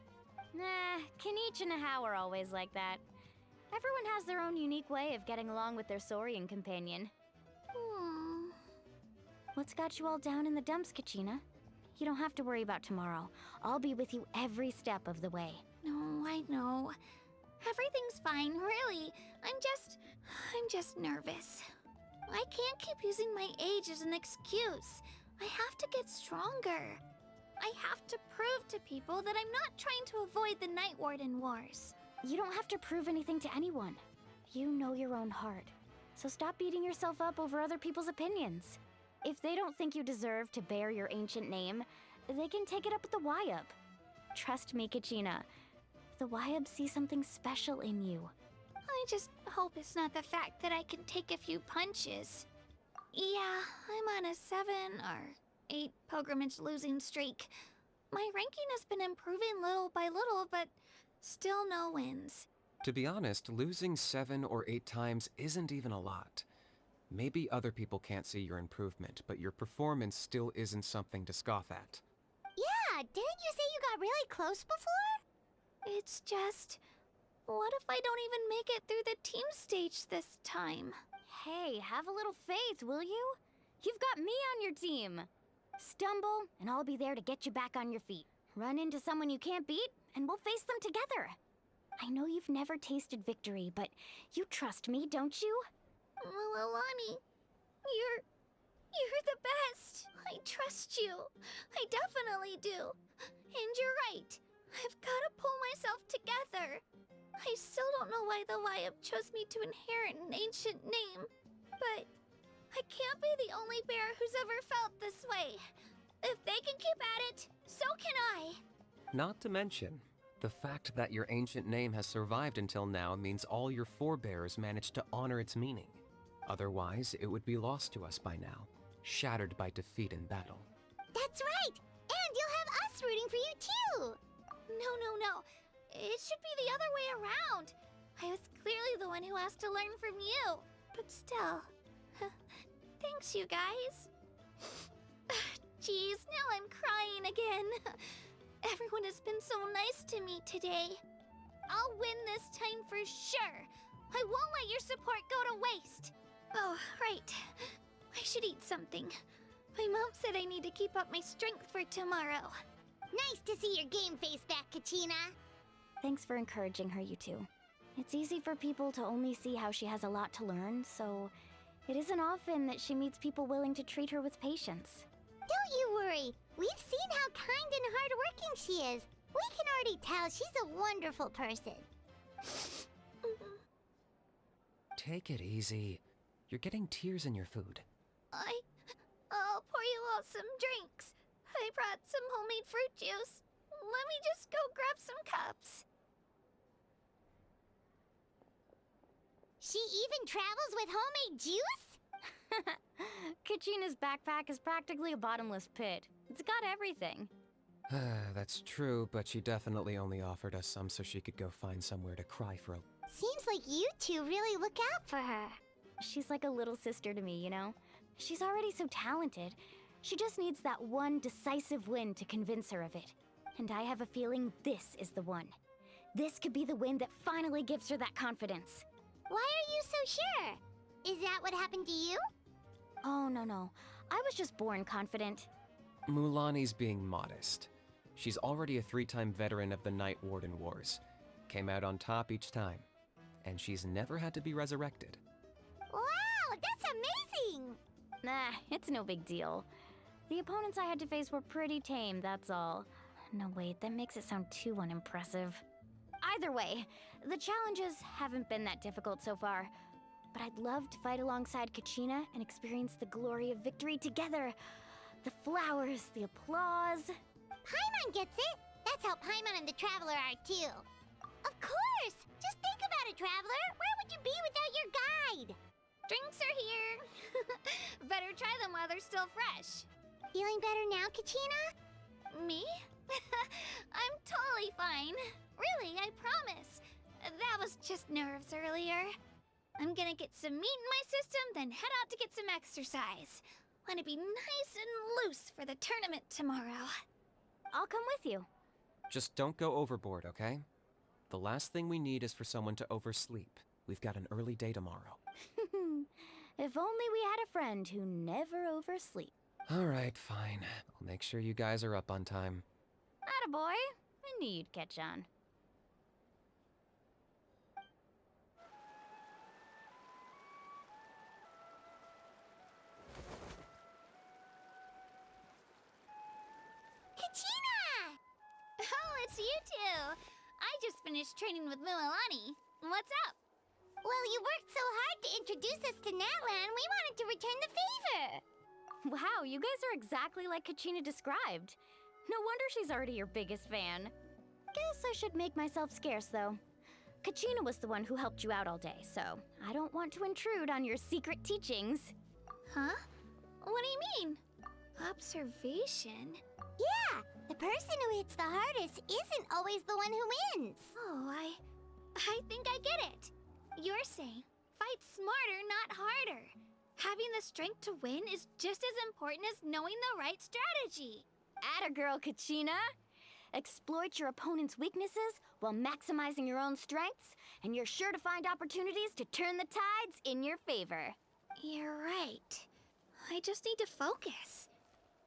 Speaker 8: Nah, Kanich and Ahau are always like that. Everyone has their own unique way of getting along with their Saurian companion. What's got you all down in the dumps, Kachina? You don't have to worry about tomorrow. I'll be with you every step of the way.
Speaker 1: No, I know. Everything's fine, really. I'm just nervous. I can't keep using my age as an excuse. I have to get stronger. I have to prove to people that I'm not trying to avoid the Night Warden Wars.
Speaker 8: You don't have to prove anything to anyone. You know your own heart. So stop beating yourself up over other people's opinions. If they don't think you deserve to bear your ancient name, they can take it up with the YUP. Trust me, Kachina. The YUP see something special in you.
Speaker 1: I just hope it's not the fact that I can take a few punches. Yeah, I'm on a 7 or 8 pilgrimage losing streak. My ranking has been improving little by little, but still no wins.
Speaker 7: To be honest, losing 7 or 8 times isn't even a lot. Maybe other people can't see your improvement, but your performance still isn't something to scoff at.
Speaker 4: Yeah, didn't you say you got really close before?
Speaker 1: It's just... what if I don't even make it through the team stage this time?
Speaker 8: Hey, have a little faith, will you? You've got me on your team. Stumble, and I'll be there to get you back on your feet. Run into someone you can't beat, and we'll face them together. I know you've never tasted victory, but you trust me, don't you?
Speaker 1: Well, Alani, you're the best. I trust you. I definitely do. And you're right. I've got to pull myself together. I still don't know why the YUP chose me to inherit an ancient name, but I can't be the only bear who's ever felt this way. If they can keep at it, so can I.
Speaker 7: Not to mention, the fact that your ancient name has survived until now means all your forebears managed to honor its meaning. Otherwise, it would be lost to us by now, shattered by defeat in battle.
Speaker 4: That's right! And you'll have us rooting for you too!
Speaker 1: No. It should be the other way around. I was clearly the one who asked to learn from you. But still, thanks you guys. Geez, now I'm crying again. Everyone has been so nice to me today. I'll win this time for sure. I won't let your support go to waste. Oh, right. I should eat something. My mom said I need to keep up my strength for tomorrow.
Speaker 4: Nice to see your game face back, Kachina.
Speaker 8: Thanks for encouraging her, you two. It's easy for people to only see how she has a lot to learn, so it isn't often that she meets people willing to treat her with patience.
Speaker 4: Don't you worry. We've seen how kind and hardworking she is. We can already tell she's a wonderful person.
Speaker 7: Take it easy. You're getting tears in your food.
Speaker 1: I'll pour you all some drinks. I brought some homemade fruit juice. Let me just go grab some cups.
Speaker 4: She even travels with homemade juice?
Speaker 8: Kachina's backpack is practically a bottomless pit. It's got everything.
Speaker 7: That's true, but she definitely only offered us some so she could go find somewhere to cry for a...
Speaker 4: Seems like you two really look out for her.
Speaker 8: She's like a little sister to me, you know? She's already so talented. She just needs that one decisive win to convince her of it. And I have a feeling this is the one. This could be the win that finally gives her that confidence.
Speaker 4: Why are you so sure? Is that what happened to you?
Speaker 8: Oh, no. I was just born confident.
Speaker 7: Mulani's being modest. She's already a 3-time veteran of the Night Warden Wars. Came out on top each time. And she's never had to be resurrected.
Speaker 4: Wow, that's amazing!
Speaker 8: Nah, it's no big deal. The opponents I had to face were pretty tame, that's all. No, wait, that makes it sound too unimpressive. Either way, the challenges haven't been that difficult so far. But I'd love to fight alongside Kachina and experience the glory of victory together. The flowers, the applause.
Speaker 4: Paimon gets it! That's how Paimon and the Traveler are too. Of course! Just think about it, Traveler! Where would you be without your guide?
Speaker 1: Drinks are here. Better try them while they're still fresh.
Speaker 4: Feeling better now, Kachina?
Speaker 1: Me? I'm totally fine. Really, I promise. That was just nerves earlier. I'm gonna get some meat in my system, then head out to get some exercise. Want to be nice and loose for the tournament tomorrow.
Speaker 8: I'll come with you.
Speaker 7: Just don't go overboard, okay? The last thing we need is for someone to oversleep. We've got an early day tomorrow.
Speaker 8: If only we had a friend who never oversleep.
Speaker 7: Alright, fine. I'll make sure you guys are up on time.
Speaker 8: Attaboy. I knew you'd catch on.
Speaker 4: Kachina!
Speaker 1: Oh, it's you two. I just finished training with Mualani. What's up?
Speaker 4: Well, you worked so hard to introduce us to Natlan, we wanted to return the favor.
Speaker 8: Wow, you guys are exactly like Kachina described. No wonder she's already your biggest fan. Guess I should make myself scarce, though. Kachina was the one who helped you out all day, so I don't want to intrude on your secret teachings.
Speaker 1: Huh? What do you mean? Observation?
Speaker 4: Yeah, the person who hits the hardest isn't always the one who wins.
Speaker 1: Oh, I think I get it. You're saying fight smarter, not harder. Having the strength to win is just as important as knowing the right strategy.
Speaker 8: Atta girl, Kachina! Exploit your opponent's weaknesses while maximizing your own strengths, and you're sure to find opportunities to turn the tides in your favor.
Speaker 1: You're right. I just need to focus.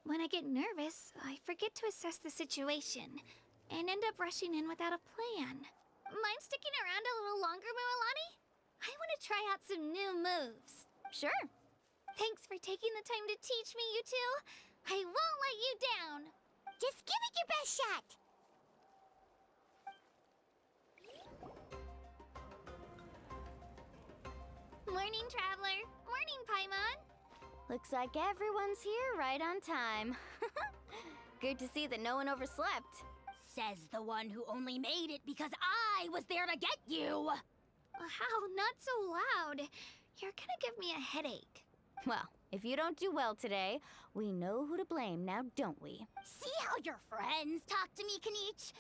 Speaker 1: When I get nervous, I forget to assess the situation and end up rushing in without a plan. Mind sticking around a little longer, Mualani? I want to try out some new moves.
Speaker 8: Sure.
Speaker 1: Thanks for taking the time to teach me, you two. I won't let you down.
Speaker 4: Just give it your best shot.
Speaker 1: Morning, Traveler. Morning, Paimon.
Speaker 8: Looks like everyone's here right on time. Good to see that no one overslept.
Speaker 6: Says the one who only made it because I was there to get you!
Speaker 1: How? Not so loud. You're gonna give me a headache.
Speaker 8: Well, if you don't do well today, we know who to blame now, don't we?
Speaker 6: See how your friends talk to me, Kanich?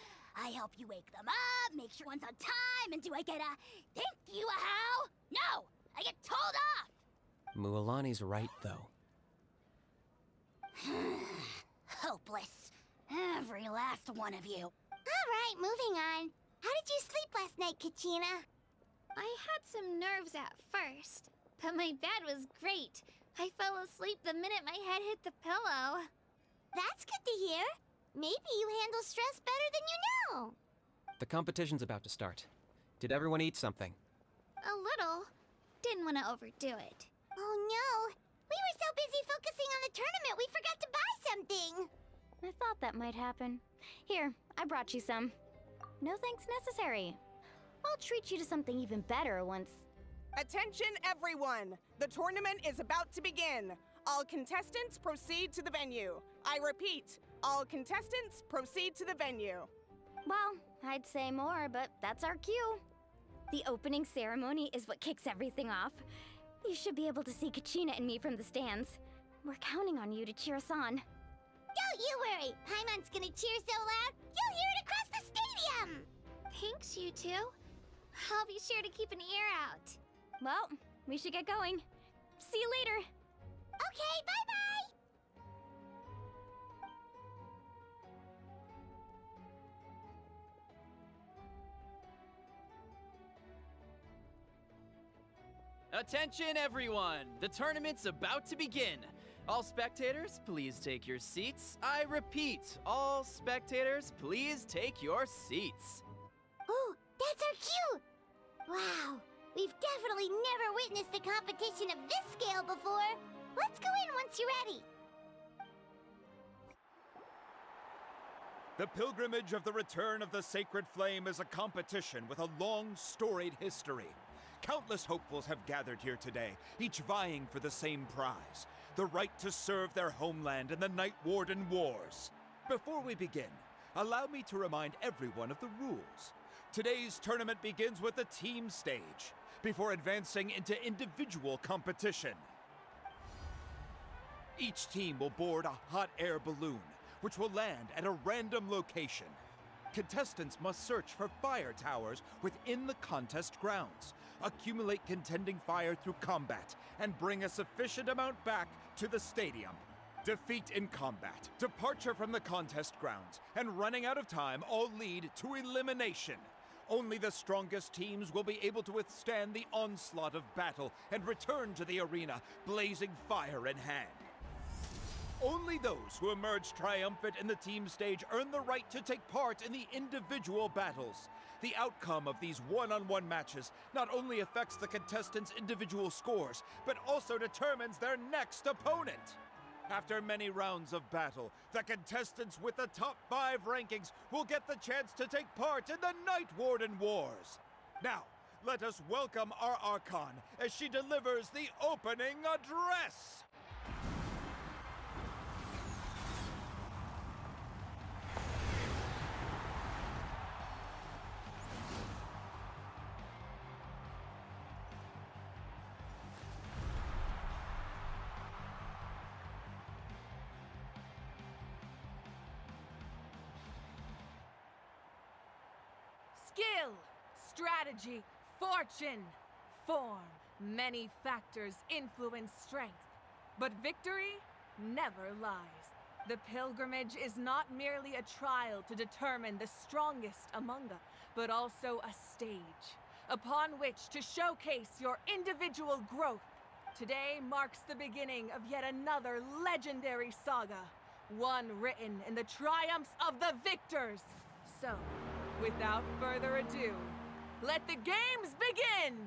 Speaker 6: I help you wake them up, make sure one's on time, and do I get a thank you a how? No! I get told off!
Speaker 7: Mualani's right, though.
Speaker 6: Hopeless. Every last one of you.
Speaker 4: All right, moving on. How did you sleep last night, Kachina?
Speaker 1: I had some nerves at first, but my bed was great. I fell asleep the minute my head hit the pillow.
Speaker 4: That's good to hear. Maybe you handle stress better than you know.
Speaker 7: The competition's about to start. Did everyone eat something?
Speaker 1: A little. Didn't want to overdo it.
Speaker 4: Oh no! We were so busy focusing on the tournament we forgot to buy something!
Speaker 8: I thought that might happen. Here, I brought you some. No thanks necessary. I'll treat you to something even better once...
Speaker 11: Attention everyone! The tournament is about to begin. All contestants proceed to the venue. I repeat, all contestants proceed to the venue.
Speaker 8: Well, I'd say more, but that's our cue. The opening ceremony is what kicks everything off. You should be able to see Kachina and me from the stands. We're counting on you to cheer us on.
Speaker 4: Don't you worry! Paimon's gonna cheer so loud, you'll hear it across the stadium!
Speaker 1: Thanks, you two. I'll be sure to keep an ear out.
Speaker 8: Well, we should get going. See you later.
Speaker 4: Okay, bye-bye!
Speaker 5: Attention everyone! The tournament's about to begin! All spectators, please take your seats. I repeat, all spectators, please take your seats.
Speaker 4: Oh, that's our cue! Wow, we've definitely never witnessed a competition of this scale before. Let's go in once you're ready.
Speaker 12: The Pilgrimage of the Return of the Sacred Flame is a competition with a long, storied history. Countless hopefuls have gathered here today, each vying for the same prize, the right to serve their homeland in the Night Warden Wars. Before we begin, allow me to remind everyone of the rules. Today's tournament begins with the team stage, before advancing into individual competition. Each team will board a hot air balloon, which will land at a random location. Contestants must search for fire towers within the contest grounds, accumulate contending fire through combat, and bring a sufficient amount back to the stadium. Defeat in combat, departure from the contest grounds, and running out of time all lead to elimination. Only the strongest teams will be able to withstand the onslaught of battle and return to the arena, blazing fire in hand. Only those who emerge triumphant in the team stage earn the right to take part in the individual battles. The outcome of these one-on-one matches not only affects the contestants' individual scores, but also determines their next opponent. After many rounds of battle, the contestants with the top 5 rankings will get the chance to take part in the Night Warden Wars. Now, let us welcome our Archon as she delivers the opening address.
Speaker 13: Skill, strategy, fortune, form. Many factors influence strength, but victory never lies. The pilgrimage is not merely a trial to determine the strongest among us, but also a stage upon which to showcase your individual growth. Today marks the beginning of yet another legendary saga, one written in the triumphs of the victors. So, without further ado, let the games begin!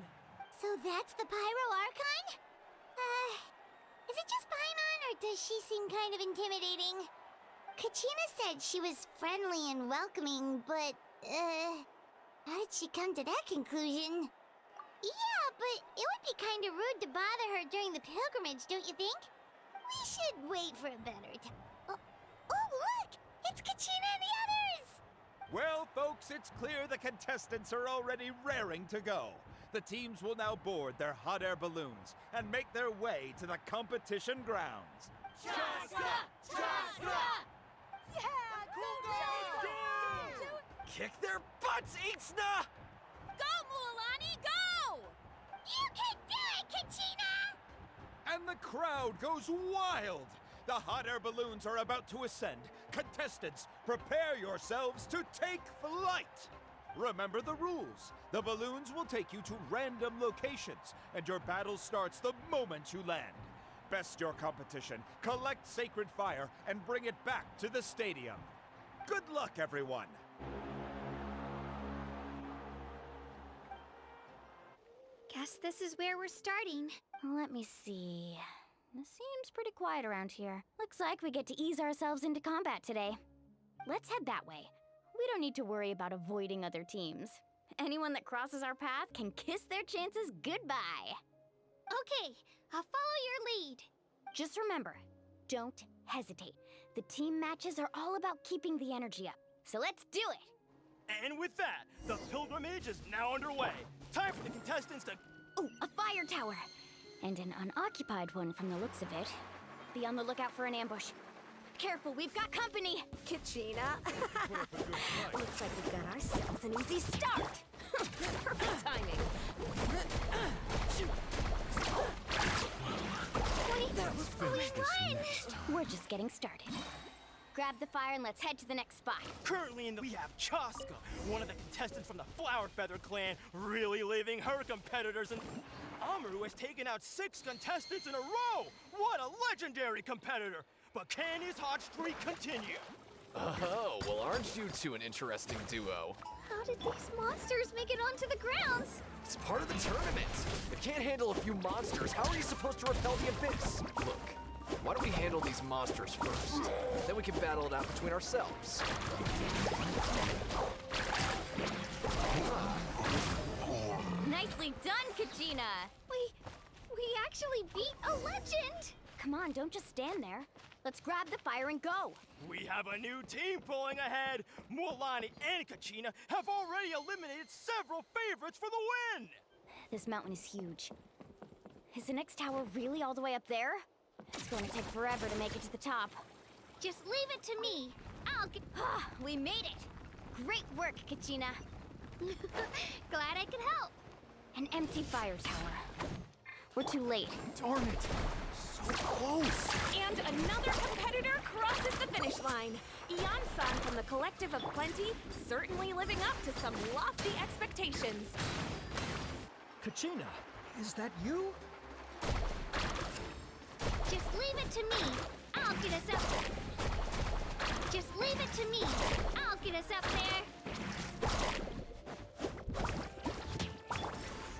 Speaker 4: So that's the Pyro Archon? Is it just Paimon, or does she seem kind of intimidating? Kachina said she was friendly and welcoming, but, how did she come to that conclusion? Yeah, but it would be kind of rude to bother her during the pilgrimage, don't you think? We should wait for a better time. Oh, look! It's Kachina and the others!
Speaker 12: Well, folks, it's clear the contestants are already raring to go. The teams will now board their hot air balloons and make their way to the competition grounds.
Speaker 6: Chaska! Chaska!
Speaker 13: Yeah, cool!
Speaker 2: Kick their butts, Ixna!
Speaker 6: Go, Mualani, go!
Speaker 4: You can do it, Kachina!
Speaker 12: And the crowd goes wild. The hot air balloons are about to ascend. Contestants, prepare yourselves to take flight! Remember the rules. The balloons will take you to random locations, and your battle starts the moment you land. Best your competition, collect sacred fire, and bring it back to the stadium. Good luck, everyone!
Speaker 1: Guess this is where we're starting.
Speaker 8: Let me see. It seems pretty quiet around here. Looks like we get to ease ourselves into combat today. Let's head that way. We don't need to worry about avoiding other teams. Anyone that crosses our path can kiss their chances goodbye.
Speaker 1: Okay, I'll follow your lead.
Speaker 8: Just remember, don't hesitate. The team matches are all about keeping the energy up. So let's do it!
Speaker 14: And with that, the pilgrimage is now underway. Time for the contestants to...
Speaker 8: Oh, a fire tower! And an unoccupied one from the looks of it. Be on the lookout for an ambush. Careful, we've got company!
Speaker 13: Kachina.
Speaker 8: Looks like we've got ourselves an easy start!
Speaker 13: Perfect timing.
Speaker 8: We won! We're just getting started. Grab the fire and let's head to the next spot.
Speaker 14: Currently we have Chaska, one of the contestants from the Flower Feather clan, really leaving her competitors, and Amaru has taken out 6 contestants in a row! What a legendary competitor! But can his hot streak continue?
Speaker 15: Oh, well, aren't you two an interesting duo?
Speaker 1: How did these monsters make it onto the grounds?
Speaker 15: It's part of the tournament. If you can't handle a few monsters, how are you supposed to repel the abyss? Look, Why don't we handle these monsters first? Then we can battle it out between ourselves.
Speaker 8: Nicely done, Kachina!
Speaker 1: We actually beat a legend!
Speaker 8: Come on, don't just stand there. Let's grab the fire and go.
Speaker 14: We have a new team pulling ahead. Mualani and Kachina have already eliminated several favorites for the win.
Speaker 8: This mountain is huge. Is the next tower really all the way up there? It's going to take forever to make it to the top.
Speaker 1: Just leave it to me. I'll get...
Speaker 8: We made it! Great work, Kachina.
Speaker 1: Glad I could help.
Speaker 8: An empty fire tower. We're too late.
Speaker 14: Darn it! So close!
Speaker 3: And another competitor crosses the finish line. Ian-san from the Collective of Plenty, certainly living up to some lofty expectations.
Speaker 14: Kachina, is that you?
Speaker 1: Just leave it to me. I'll get us up there. Just leave it to me. I'll get us up there.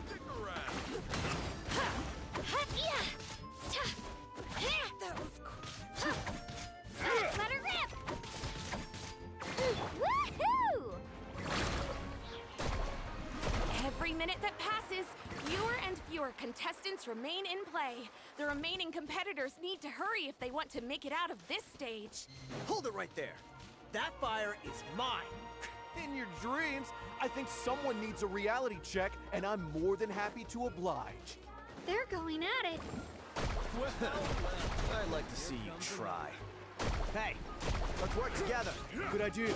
Speaker 12: Stick around.
Speaker 1: That was cool. Let her rip!
Speaker 8: Woohoo!
Speaker 3: Every minute that passes, fewer and fewer contestants remain in play. The remaining competitors need to hurry if they want to make it out of this stage.
Speaker 14: Hold it right there. That fire is mine. In your dreams, I think someone needs a reality check, and I'm more than happy to oblige.
Speaker 1: They're going at it.
Speaker 14: Well, I'd like to see you try. Hey, let's work together. Good idea.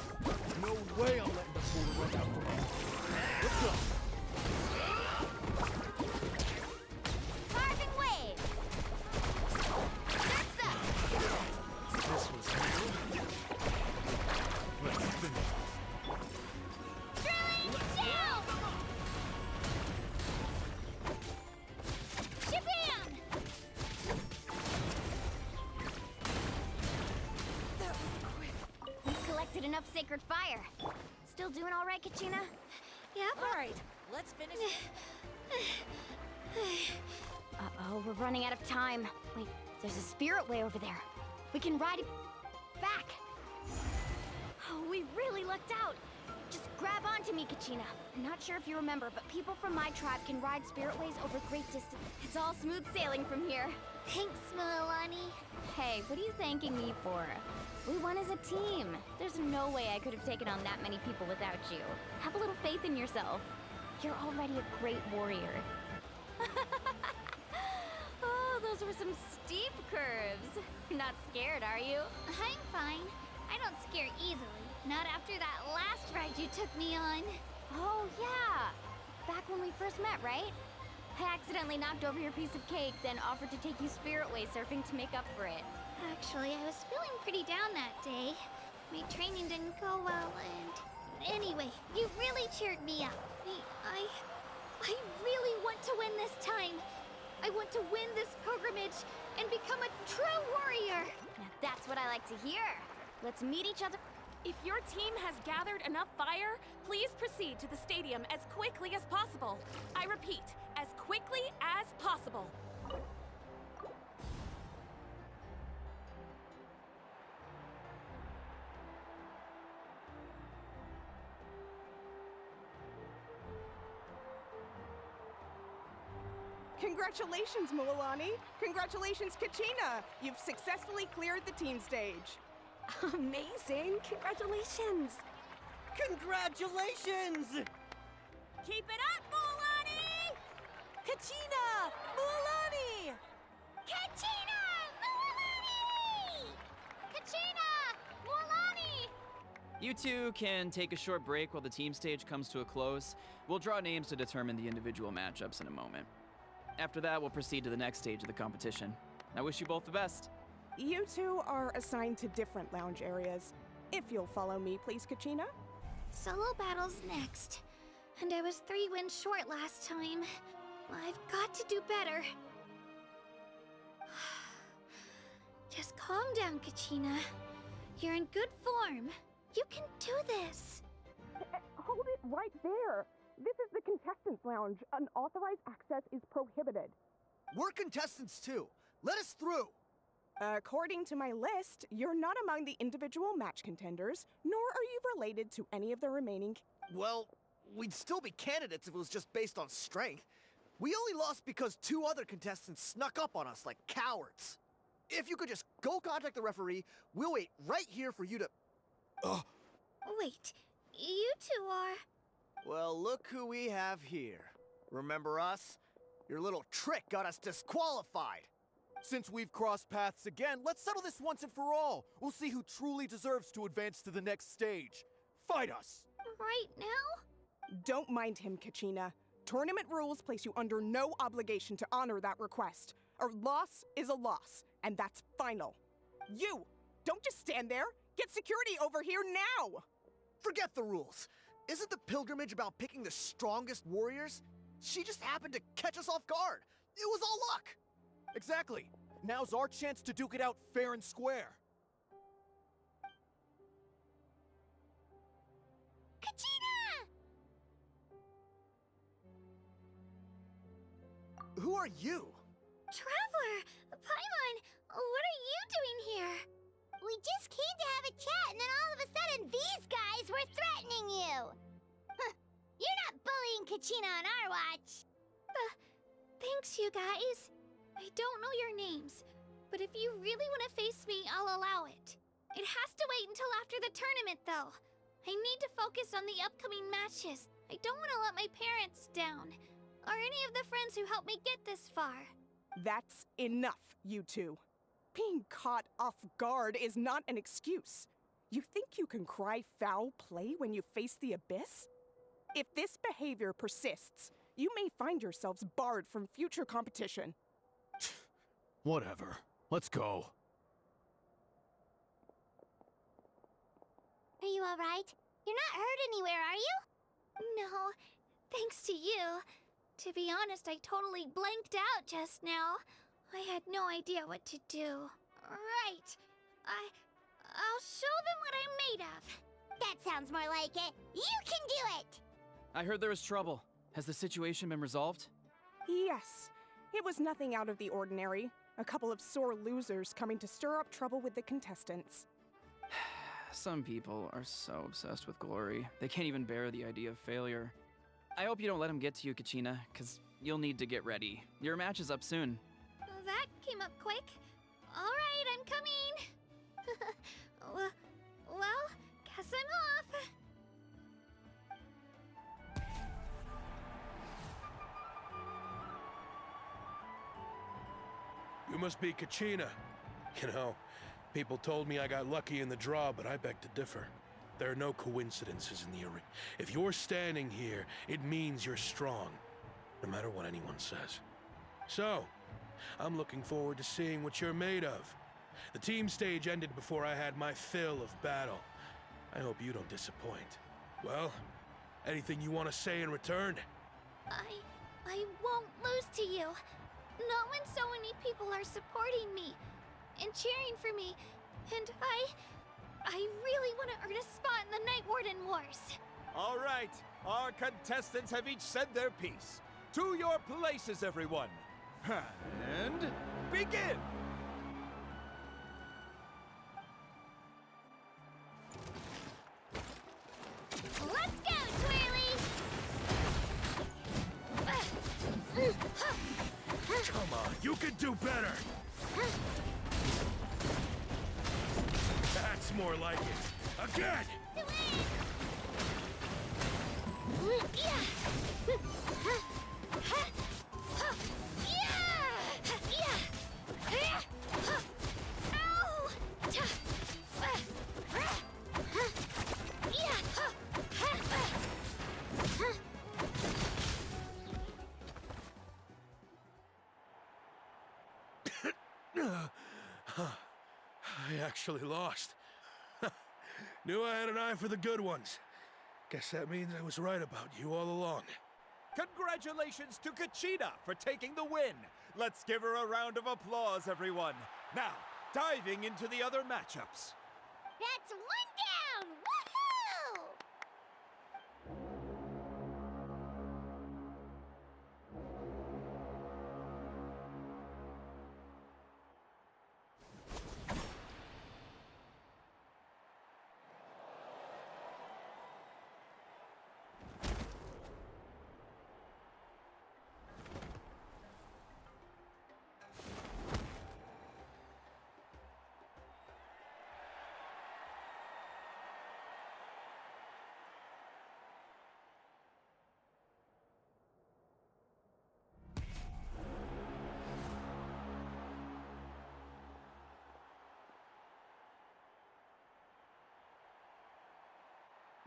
Speaker 14: No way I'm letting the fool run out for me. Let's go.
Speaker 8: Carving waves! Surf's up!
Speaker 12: This was new. Let's finish.
Speaker 1: Drilling down! Japan!
Speaker 8: That was quick. We collected enough sacred fire. Still doing all right, Kachina?
Speaker 1: Yep.
Speaker 9: All right, let's finish.
Speaker 8: Uh-oh, we're running out of time. Wait, there's a spirit way over there. We can ride it back. Oh, we really lucked out. Just grab onto me, Kachina. I'm not sure if you remember, but people from my tribe can ride spiritways over great distance. It's all smooth sailing from here.
Speaker 1: Thanks, Mualani.
Speaker 8: Hey, what are you thanking me for? We won as a team. There's no way I could have taken on that many people without you. Have a little faith in yourself. You're already a great warrior. Oh, those were some steep curves. You're not scared, are you?
Speaker 1: I'm fine. I don't scare easily. Not after that last ride you took me on.
Speaker 8: Oh, yeah. Back when we first met, right? I accidentally knocked over your piece of cake, then offered to take you spiritway surfing to make up for it.
Speaker 1: Actually, I was feeling pretty down that day. My training didn't go well, and... Anyway, you really cheered me up. I really want to win this time. I want to win this pilgrimage and become a true warrior.
Speaker 8: Now that's what I like to hear. Let's meet each other.
Speaker 3: If your team has gathered enough fire, please proceed to the stadium as quickly as possible. I repeat, as quickly as possible.
Speaker 11: Congratulations, Mualani! Congratulations, Kachina! You've successfully cleared the team stage.
Speaker 3: Amazing! Congratulations!
Speaker 14: Congratulations!
Speaker 3: Keep it up, Mualani! Kachina! Mualani!
Speaker 1: Kachina! Mualani! Kachina! Mualani!
Speaker 5: You two can take a short break while the team stage comes to a close. We'll draw names to determine the individual matchups in a moment. After that, we'll proceed to the next stage of the competition. I wish you both the best.
Speaker 11: You two are assigned to different lounge areas. If you'll follow me, please, Kachina.
Speaker 1: Solo battle's next. And I was 3 wins short last time. I've got to do better. Just calm down, Kachina. You're in good form. You can do this.
Speaker 11: Hold it right there. This is the contestants' lounge. Unauthorized access is prohibited.
Speaker 14: We're contestants too. Let us through.
Speaker 11: According to my list, you're not among the individual match contenders, nor are you related to any of the remaining.
Speaker 15: Well, we'd still be candidates if it was just based on strength. We only lost because 2 other contestants snuck up on us like cowards. If you could just go contact the referee, we'll wait right here for you to...
Speaker 1: Wait, you two are...
Speaker 15: Well, look who we have here. Remember us? Your little trick got us disqualified.
Speaker 12: Since we've crossed paths again, let's settle this once and for all. We'll see who truly deserves to advance to the next stage. Fight us!
Speaker 1: Right now?
Speaker 11: Don't mind him, Kachina. Tournament rules place you under no obligation to honor that request. A loss is a loss, and that's final. You! Don't just stand there! Get security over here now!
Speaker 15: Forget the rules. Isn't the pilgrimage about picking the strongest warriors? She just happened to catch us off guard. It was all luck.
Speaker 12: Exactly. Now's our chance to duke it out fair and square.
Speaker 4: Kachina!
Speaker 15: Who are you?
Speaker 1: Traveler! Paimon! What are you doing here?
Speaker 4: We just came to have a chat, and then all of a sudden these guys were threatening you. Huh. You're not bullying Kachina on our watch.
Speaker 1: Thanks, you guys. I don't know your names, but if you really want to face me, I'll allow it. It has to wait until after the tournament, though. I need to focus on the upcoming matches. I don't want to let my parents down, or any of the friends who helped me get this far.
Speaker 11: That's enough, you two. Being caught off guard is not an excuse. You think you can cry foul play when you face the abyss? If this behavior persists, you may find yourselves barred from future competition.
Speaker 12: Whatever. Let's go.
Speaker 4: Are you alright? You're not hurt anywhere, are you?
Speaker 1: No, thanks to you. To be honest, I totally blanked out just now. I had no idea what to do. Right. I'll show them what I'm made of.
Speaker 4: That sounds more like it. You can do it!
Speaker 5: I heard there was trouble. Has the situation been resolved?
Speaker 11: Yes. It was nothing out of the ordinary. A couple of sore losers coming to stir up trouble with the contestants.
Speaker 5: Some people are so obsessed with glory, they can't even bear the idea of failure. I hope you don't let them get to you, Kachina, because you'll need to get ready. Your match is up soon.
Speaker 1: That came up quick. All right, I'm coming. well, guess I'm off.
Speaker 16: You must be Kachina. You know, people told me I got lucky in the draw, but I beg to differ. There are no coincidences in the arena. If you're standing here, it means you're strong, no matter what anyone says. So, I'm looking forward to seeing what you're made of. The team stage ended before I had my fill of battle. I hope you don't disappoint. Well, anything you want to say in return?
Speaker 1: I won't lose to you. Not when so many people are supporting me and cheering for me, and I really want to earn a spot in the Night Warden Wars.
Speaker 12: All right, our contestants have each said their piece. To your places, everyone. And begin!
Speaker 1: Let's go, Twirly!
Speaker 16: Come on, you can do better! That's more like it. Again! I actually lost. Knew I had an eye for the good ones. Guess that means I was right about you all along.
Speaker 12: Congratulations to Kachina for taking the win. Let's give her a round of applause, everyone. Now, diving into the other matchups.
Speaker 4: That's one down! Woohoo!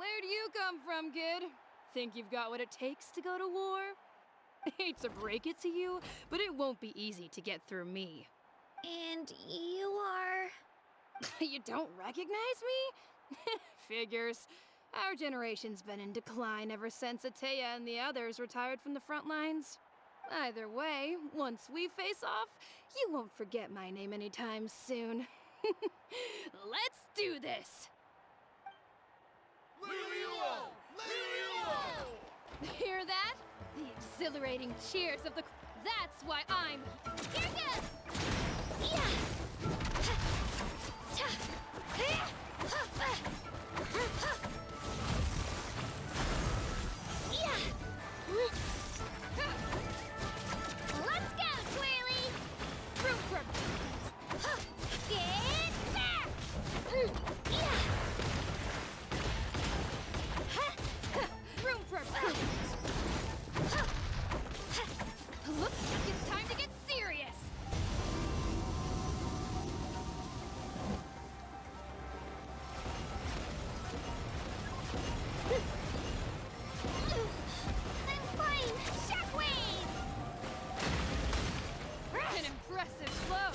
Speaker 17: Where do you come from, kid? Think you've got what it takes to go to war? Hate to break it to you, but it won't be easy to get through me.
Speaker 1: And you are...
Speaker 17: You don't recognize me? Figures. Our generation's been in decline ever since Atea and the others retired from the front lines. Either way, once we face off, you won't forget my name anytime soon. Let's do this! Hear that? The exhilarating cheers of the... That's why I'm... Here goes!
Speaker 1: Let's go, Twirly!
Speaker 17: Room for...
Speaker 1: Get back!
Speaker 17: Room for... Looks like it's time to get serious!
Speaker 1: I'm fine! Shockwave!
Speaker 17: An impressive flow!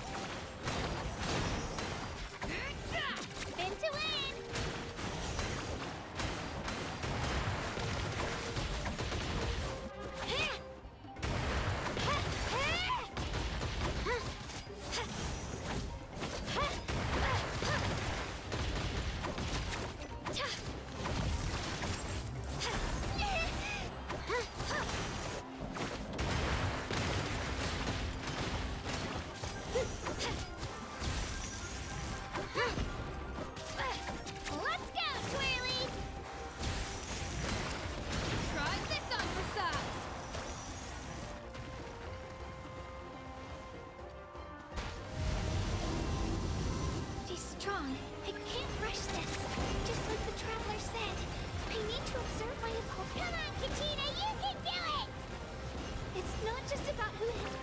Speaker 1: Spin to win! Let's go, Twirly!
Speaker 17: Try this on for size!
Speaker 1: She's strong. I can't rush this. Just like the Traveler said, I need to observe my opponent.
Speaker 4: Come on, Kachina, you can do it!
Speaker 1: It's not just about who hits.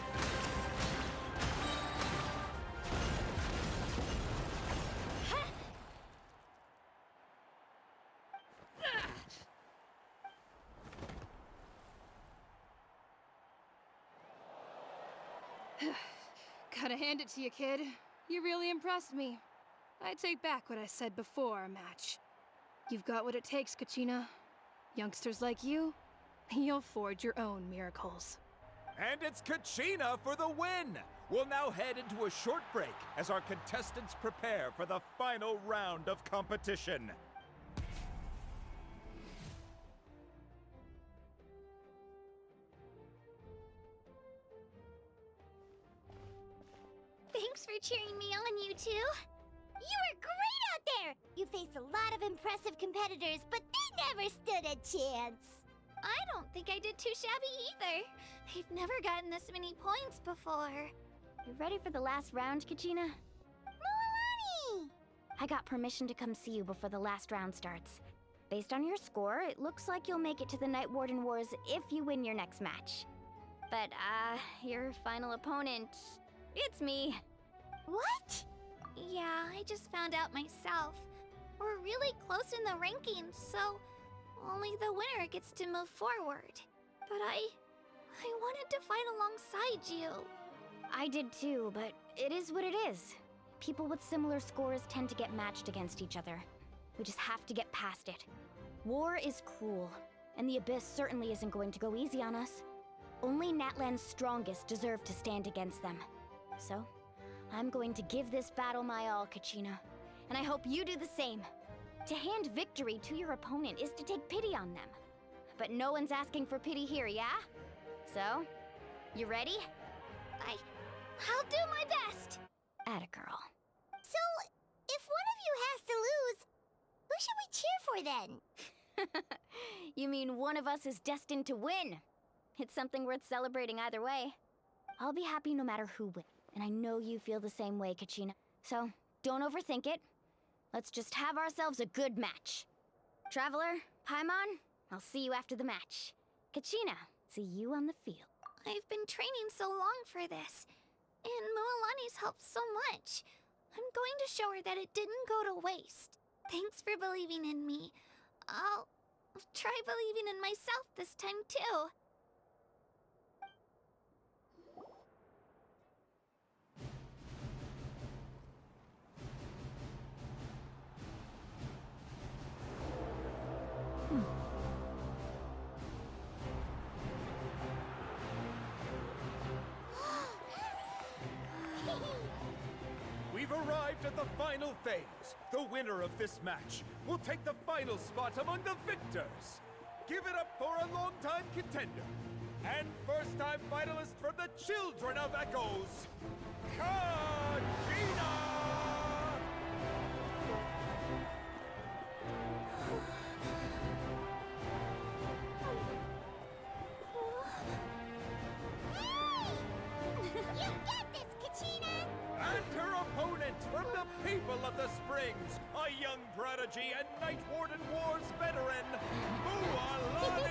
Speaker 17: Gotta hand it to you, kid. You really impressed me. I take back what I said before our match. You've got what it takes, Kachina. Youngsters like you, you'll forge your own miracles.
Speaker 12: And it's Kachina for the win! We'll now head into a short break as our contestants prepare for the final round of competition.
Speaker 1: Thanks for cheering me on, you two.
Speaker 4: You were great out there! You faced a lot of impressive competitors, but they never stood a chance.
Speaker 1: I don't think I did too shabby either. I've never gotten this many points before.
Speaker 8: You ready for the last round, Kachina?
Speaker 4: Moalani!
Speaker 8: I got permission to come see you before the last round starts. Based on your score, it looks like you'll make it to the Night Warden Wars if you win your next match. But, your final opponent, it's me.
Speaker 4: What?
Speaker 1: Yeah, I just found out myself. We're really close in the rankings, so only the winner gets to move forward. But I wanted to fight alongside you.
Speaker 8: I did too, but it is what it is. People with similar scores tend to get matched against each other. We just have to get past it. War is cruel, and the Abyss certainly isn't going to go easy on us. Only Natlan's strongest deserve to stand against them. So, I'm going to give this battle my all, Kachina. And I hope you do the same. To hand victory to your opponent is to take pity on them. But no one's asking for pity here, yeah? So, you ready?
Speaker 1: I'll do my best.
Speaker 8: Atta girl.
Speaker 4: So, if one of you has to lose, who should we cheer for then?
Speaker 8: You mean one of us is destined to win? It's something worth celebrating either way. I'll be happy no matter who wins, and I know you feel the same way, Kachina. So, don't overthink it. Let's just have ourselves a good match. Traveler, Paimon, I'll see you after the match. Kachina, see you on the field.
Speaker 1: I've been training so long for this, and Moalani's helped so much. I'm going to show her that it didn't go to waste. Thanks for believing in me. I'll try believing in myself this time, too.
Speaker 12: We've arrived at the final phase. The winner of this match will take the final spot among the victors. Give it up for a long-time contender and first-time finalist from the Children of Echoes, Kachina!
Speaker 4: You get this, Kachina!
Speaker 12: And her opponent from the people of the Springs, a young prodigy and Night Warden Wars veteran, Mualani!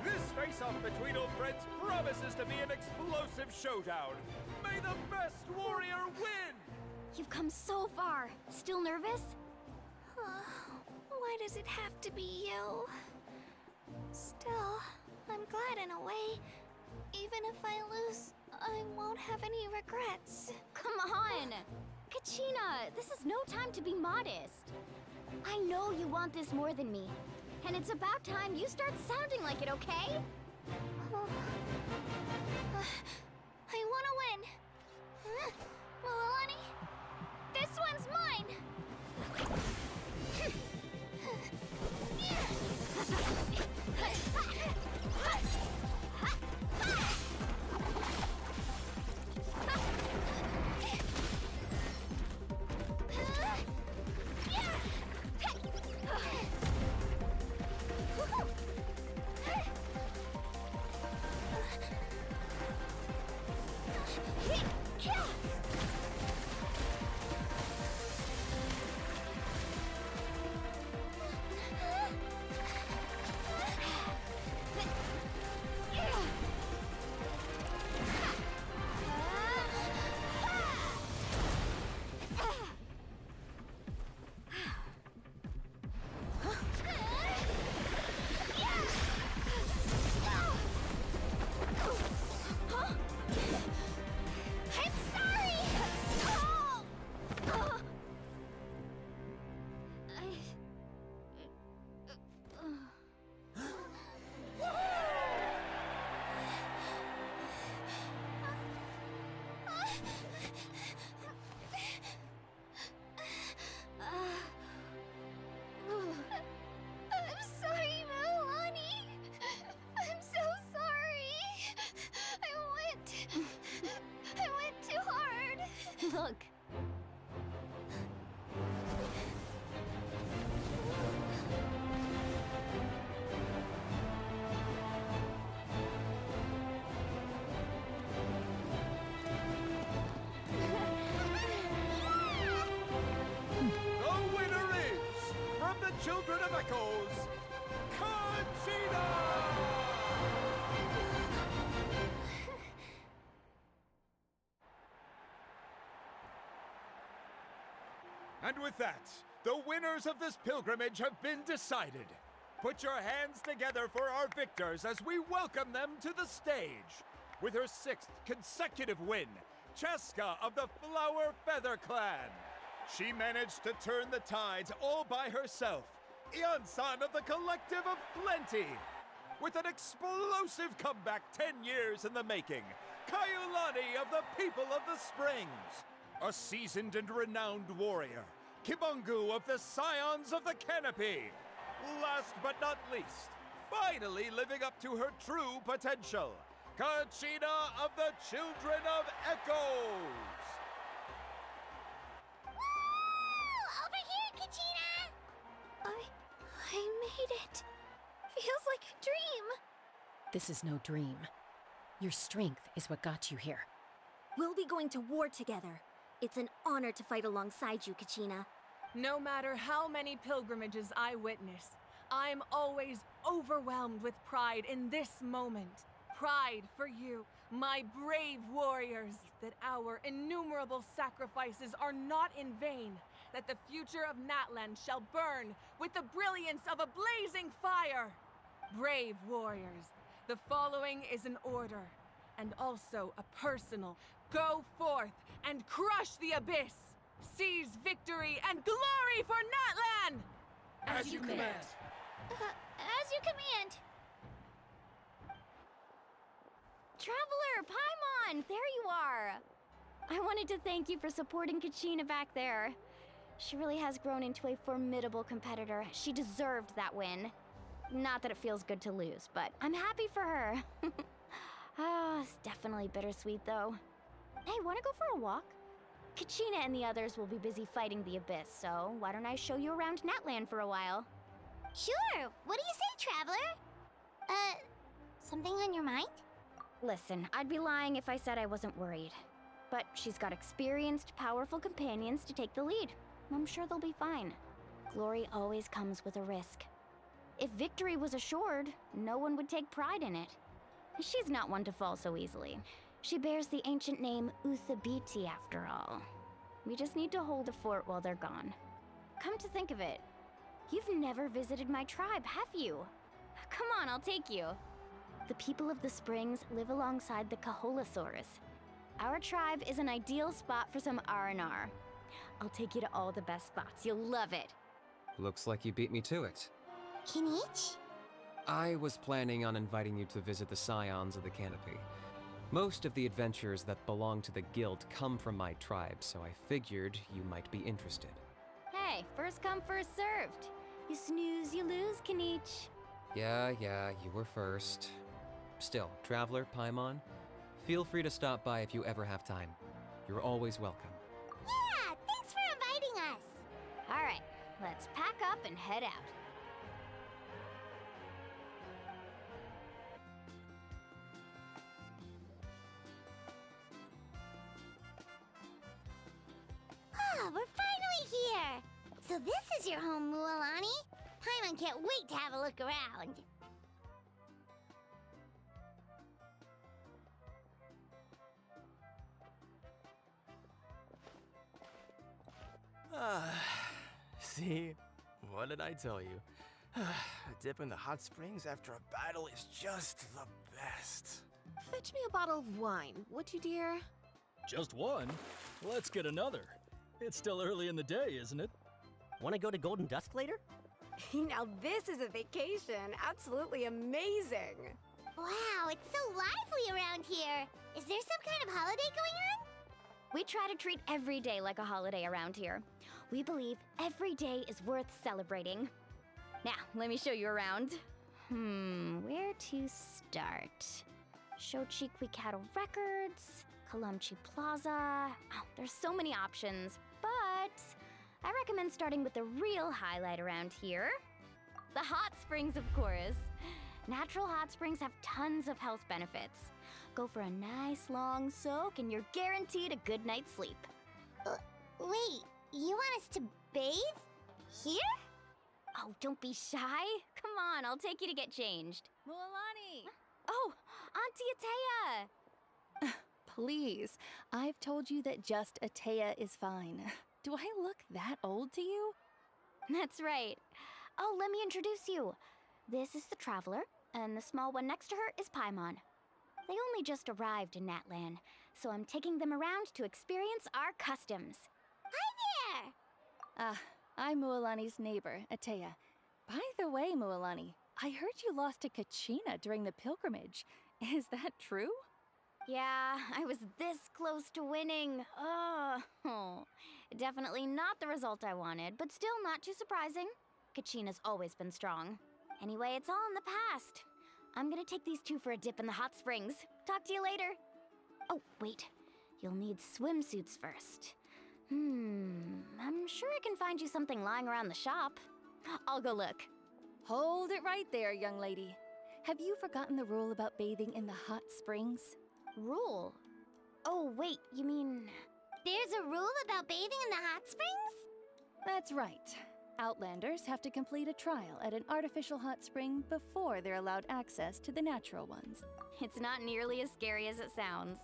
Speaker 12: This face-off between old friends promises to be an explosive showdown. May the best warrior win!
Speaker 8: You've come so far. Still nervous?
Speaker 1: Why does it have to be you? Still, I'm glad in a way. Even if I lose, I won't have any regrets.
Speaker 8: Come on! Kachina, this is no time to be modest. I know you want this more than me. And it's about time you start sounding like it, okay?
Speaker 1: I want to win. Mualani, this one's mine.
Speaker 8: Look.
Speaker 12: The winner is, from the Children of Echoes, Kachina! And with that, the winners of this pilgrimage have been decided. Put your hands together for our victors as we welcome them to the stage. With her 6th consecutive win, Cheska of the Flower Feather Clan. She managed to turn the tides all by herself. Ian-san of the Collective of Plenty. With an explosive comeback 10 years in the making, Kaiulani of the People of the Springs. A seasoned and renowned warrior, Kibungu of the Scions of the Canopy. Last but not least, finally living up to her true potential, Kachina of the Children of Echoes.
Speaker 4: Woo! Over here, Kachina!
Speaker 1: I made it. Feels like a dream.
Speaker 18: This is no dream. Your strength is what got you here.
Speaker 19: We'll be going to war together. It's an honor to fight alongside you, Kachina.
Speaker 13: No matter how many pilgrimages I witness, I'm always overwhelmed with pride in this moment. Pride for you, my brave warriors, that our innumerable sacrifices are not in vain, that the future of Natlan shall burn with the brilliance of a blazing fire. Brave warriors, the following is an order, and also a personal go forth and crush the abyss. Seize victory and glory for Natlan!
Speaker 14: As you command.
Speaker 1: As you command.
Speaker 8: Traveler, Paimon, there you are. I wanted to thank you for supporting Kachina back there. She really has grown into a formidable competitor. She deserved that win. Not that it feels good to lose, but I'm happy for her. It's definitely bittersweet though. Hey, wanna go for a walk? Kachina and the others will be busy fighting the abyss, so why don't I show you around Natlan for a while?
Speaker 4: Sure. What do you say, Traveler? Something on your mind?
Speaker 8: Listen, I'd be lying if I said I wasn't worried. But she's got experienced, powerful companions to take the lead. I'm sure they'll be fine. Glory always comes with a risk. If victory was assured, no one would take pride in it. She's not one to fall so easily. She bears the ancient name Uthabiti after all. We just need to hold the fort while they're gone. Come to think of it, you've never visited my tribe, have you? Come on, I'll take you. The people of the springs live alongside the Kaholasaurus. Our tribe is an ideal spot for some R&R. I'll take you to all the best spots. You'll love it.
Speaker 7: Looks like you beat me to it.
Speaker 4: Kinich?
Speaker 7: I was planning on inviting you to visit the Scions of the Canopy. Most of the adventures that belong to the guild come from my tribe, so I figured you might be interested.
Speaker 8: Hey, first come, first served. You snooze, you lose, Kinich.
Speaker 7: Yeah, you were first. Still, Traveler, Paimon, feel free to stop by if you ever have time. You're always welcome.
Speaker 4: Yeah, thanks for inviting us.
Speaker 8: All right, let's pack up and head out.
Speaker 4: Oh, we're finally here. So this is your home, Mualani. Paimon can't wait to have a look around.
Speaker 14: See? What did I tell you? A dip in the hot springs after a battle is just the best.
Speaker 3: Fetch me a bottle of wine, would you, dear?
Speaker 20: Just one? Let's get another. It's still early in the day, isn't it?
Speaker 2: Wanna go to Golden Dusk later?
Speaker 21: Now this is a vacation. Absolutely amazing.
Speaker 4: Wow, it's so lively around here. Is there some kind of holiday going on?
Speaker 8: We try to treat every day like a holiday around here. We believe every day is worth celebrating. Now, let me show you around. Where to start? Shochiqui Cattle Records, Kalumchi Plaza. Oh, there's so many options, but I recommend starting with the real highlight around here. The hot springs, of course. Natural hot springs have tons of health benefits. Go for a nice long soak and you're guaranteed a good night's sleep.
Speaker 4: Wait, you want us to bathe? Here?
Speaker 8: Oh, don't be shy. Come on, I'll take you to get changed.
Speaker 17: Mualani!
Speaker 8: Oh, Auntie Atea!
Speaker 22: Please, I've told you that just Atea is fine. Do I look that old to you?
Speaker 8: That's right. Oh, let me introduce you. This is the Traveler, and the small one next to her is Paimon. They only just arrived in Natlan, so I'm taking them around to experience our customs.
Speaker 4: Hi there!
Speaker 22: I'm Mualani's neighbor, Atea. By the way, Mualani, I heard you lost to Kachina during the pilgrimage. Is that true?
Speaker 8: Yeah, I was this close to winning. Oh, definitely not the result I wanted, but still not too surprising. Kachina's always been strong. Anyway, it's all in the past. I'm gonna take these two for a dip in the hot springs. Talk to you later. Oh, wait. You'll need swimsuits first. I'm sure I can find you something lying around the shop. I'll go look.
Speaker 22: Hold it right there, young lady. Have you forgotten the rule about bathing in the hot springs?
Speaker 8: Rule? Oh, wait, you mean...
Speaker 4: There's a rule about bathing in the hot springs?
Speaker 22: That's right. Outlanders have to complete a trial at an artificial hot spring before they're allowed access to the natural ones.
Speaker 8: It's not nearly as scary as it sounds.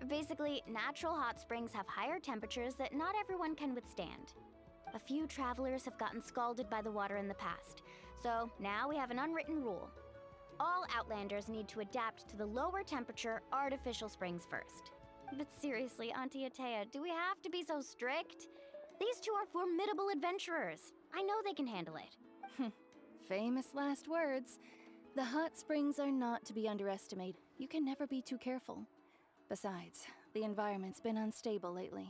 Speaker 8: Basically, natural hot springs have higher temperatures that not everyone can withstand. A few travelers have gotten scalded by the water in the past, so now we have an unwritten rule. All Outlanders need to adapt to the lower temperature artificial springs first. But seriously, Auntie Atea, do we have to be so strict? These two are formidable adventurers. I know they can handle it.
Speaker 22: Famous last words. The hot springs are not to be underestimated. You can never be too careful. Besides, the environment's been unstable lately.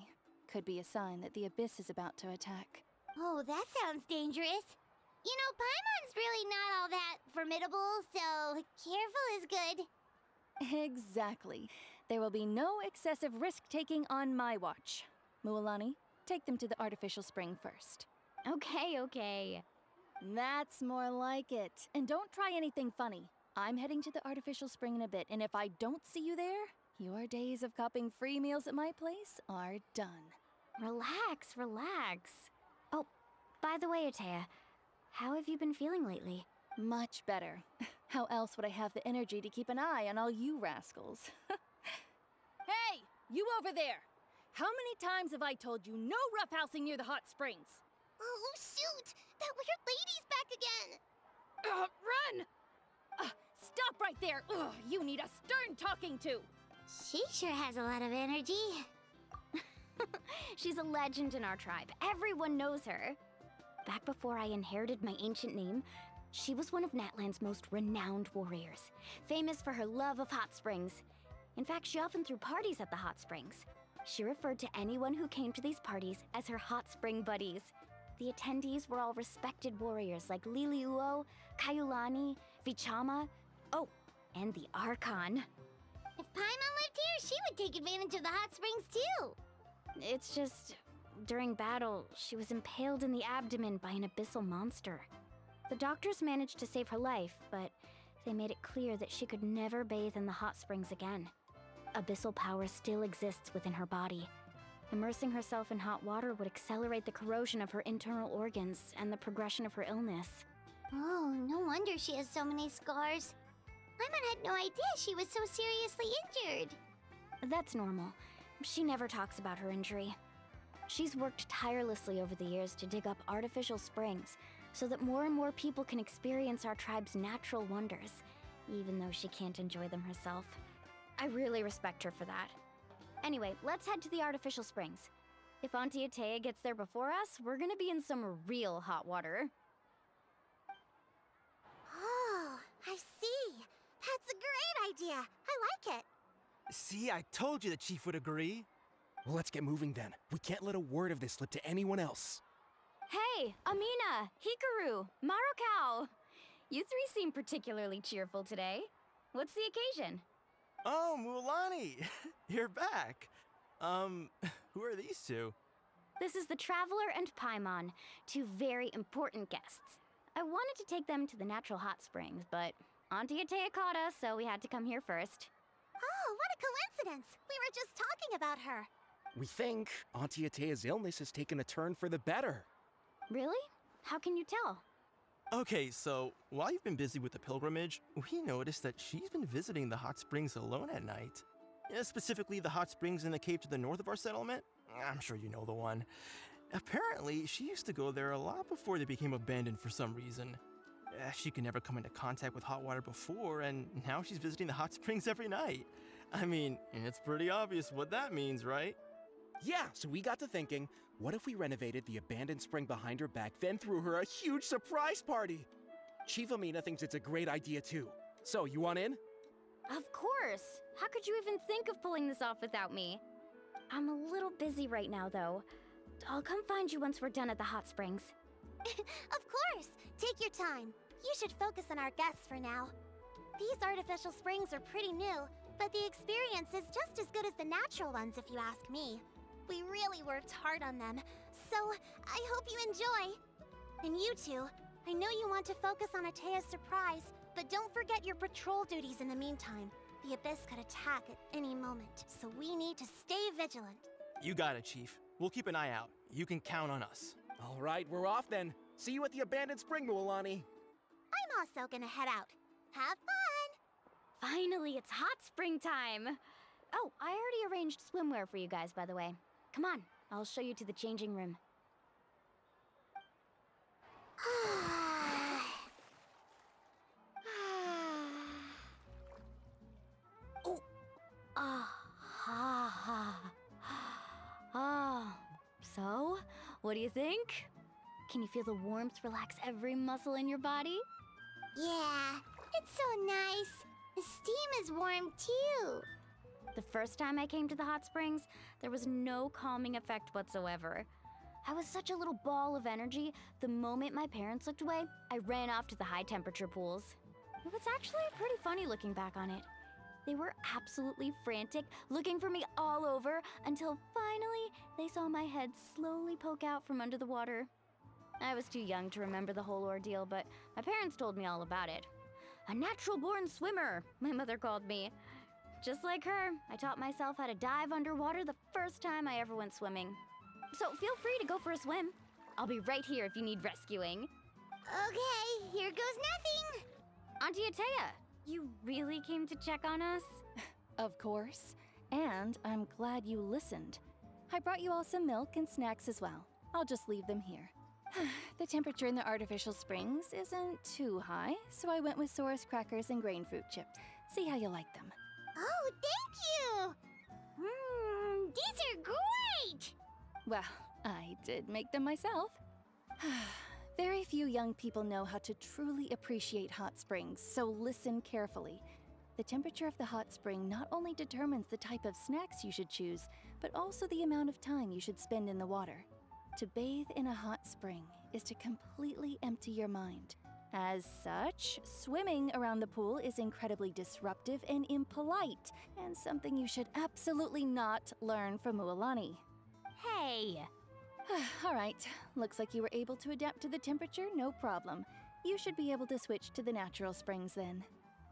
Speaker 22: Could be a sign that the Abyss is about to attack.
Speaker 4: Oh, that sounds dangerous. You know, Paimon's really not all that formidable, so careful is good.
Speaker 22: Exactly. There will be no excessive risk-taking on my watch. Mualani, take them to the artificial spring first.
Speaker 8: Okay.
Speaker 22: That's more like it. And don't try anything funny. I'm heading to the artificial spring in a bit, and if I don't see you there, your days of copping free meals at my place are done.
Speaker 8: Relax. Oh, by the way, Atea, how have you been feeling lately?
Speaker 22: Much better. How else would I have the energy to keep an eye on all you rascals? Hey, you over there! How many times have I told you no roughhousing near the hot springs?
Speaker 4: Oh, shoot! That weird lady's back again!
Speaker 22: Run! Stop right there! Ugh, you need a stern talking to!
Speaker 4: She sure has a lot of energy.
Speaker 8: She's a legend in our tribe. Everyone knows her. Back before I inherited my ancient name, she was one of Natlan's most renowned warriors, famous for her love of hot springs. In fact, she often threw parties at the hot springs. She referred to anyone who came to these parties as her hot spring buddies. The attendees were all respected warriors like Liliuo, Kaiulani, Vichama, oh, and the Archon.
Speaker 4: If Paimon lived here, she would take advantage of the hot springs too.
Speaker 8: It's just, during battle, she was impaled in the abdomen by an abyssal monster. The doctors managed to save her life, but they made it clear that she could never bathe in the hot springs again. Abyssal power still exists within her body. Immersing herself in hot water would accelerate the corrosion of her internal organs and the progression of her illness.
Speaker 4: Oh, no wonder she has so many scars. Paimon had no idea she was so seriously injured.
Speaker 8: That's normal. She never talks about her injury. She's worked tirelessly over the years to dig up artificial springs so that more and more people can experience our tribe's natural wonders, even though she can't enjoy them herself. I really respect her for that. Anyway, let's head to the artificial springs. If Auntie Atea gets there before us, we're gonna be in some real hot water.
Speaker 4: Oh, I see. That's a great idea. I like it.
Speaker 14: See, I told you the chief would agree. Well, let's get moving then. We can't let a word of this slip to anyone else.
Speaker 8: Hey, Amina, Hikaru, Marukao! You three seem particularly cheerful today. What's the occasion?
Speaker 14: Oh, Mualani! You're back. Who are these two?
Speaker 8: This is the Traveler and Paimon, two very important guests. I wanted to take them to the natural hot springs, but Auntie Atea caught us, so we had to come here first.
Speaker 4: Oh, what a coincidence! We were just talking about her.
Speaker 14: We think Auntie Atea's illness has taken a turn for the better.
Speaker 8: Really? How can you tell?
Speaker 6: Okay, so while you've been busy with the pilgrimage, we noticed that she's been visiting the hot springs alone at night. Specifically, the hot springs in the cave to the north of our settlement. I'm sure you know the one. Apparently, she used to go there a lot before they became abandoned for some reason. She could never come into contact with hot water before, and now she's visiting the hot springs every night. I mean, it's pretty obvious what that means, right?
Speaker 14: Yeah, so we got to thinking, what if we renovated the abandoned spring behind her back, then threw her a huge surprise party? Chief Amina thinks it's a great idea too. So, you want in?
Speaker 8: Of course! How could you even think of pulling this off without me? I'm a little busy right now, though. I'll come find you once we're done at the hot springs.
Speaker 4: Of course! Take your time. You should focus on our guests for now. These artificial springs are pretty new, but the experience is just as good as the natural ones if you ask me. We really worked hard on them, so I hope you enjoy. And you two, I know you want to focus on Atea's surprise, but don't forget your patrol duties in the meantime. The Abyss could attack at any moment, so we need to stay vigilant.
Speaker 6: You got it, Chief. We'll keep an eye out. You can count on us.
Speaker 14: All right, we're off then. See you at the abandoned spring, Mualani.
Speaker 4: I'm also gonna head out. Have fun!
Speaker 8: Finally, it's hot spring time! Oh, I already arranged swimwear for you guys, by the way. Come on, I'll show you to the changing room. Oh. So, what do you think? Can you feel the warmth relax every muscle in your body?
Speaker 4: Yeah, it's so nice. The steam is warm too.
Speaker 8: The first time I came to the hot springs, there was no calming effect whatsoever. I was such a little ball of energy, the moment my parents looked away, I ran off to the high temperature pools. It was actually pretty funny looking back on it. They were absolutely frantic, looking for me all over, until finally they saw my head slowly poke out from under the water. I was too young to remember the whole ordeal, but my parents told me all about it. A natural-born swimmer, my mother called me. Just like her, I taught myself how to dive underwater the first time I ever went swimming. So feel free to go for a swim. I'll be right here if you need rescuing.
Speaker 4: Okay, here goes nothing.
Speaker 8: Auntie Atea, you really came to check on us?
Speaker 22: Of course. And I'm glad you listened. I brought you all some milk and snacks as well. I'll just leave them here. The temperature in the artificial springs isn't too high, so I went with Saurus crackers and grain fruit chips. See how you like them.
Speaker 4: Oh, thank you! These are great!
Speaker 22: Well, I did make them myself. Very few young people know how to truly appreciate hot springs, so listen carefully. The temperature of the hot spring not only determines the type of snacks you should choose, but also the amount of time you should spend in the water. To bathe in a hot spring is to completely empty your mind. As such, swimming around the pool is incredibly disruptive and impolite, and something you should absolutely not learn from Mualani.
Speaker 8: Hey!
Speaker 22: All right, looks like you were able to adapt to the temperature, no problem. You should be able to switch to the natural springs then.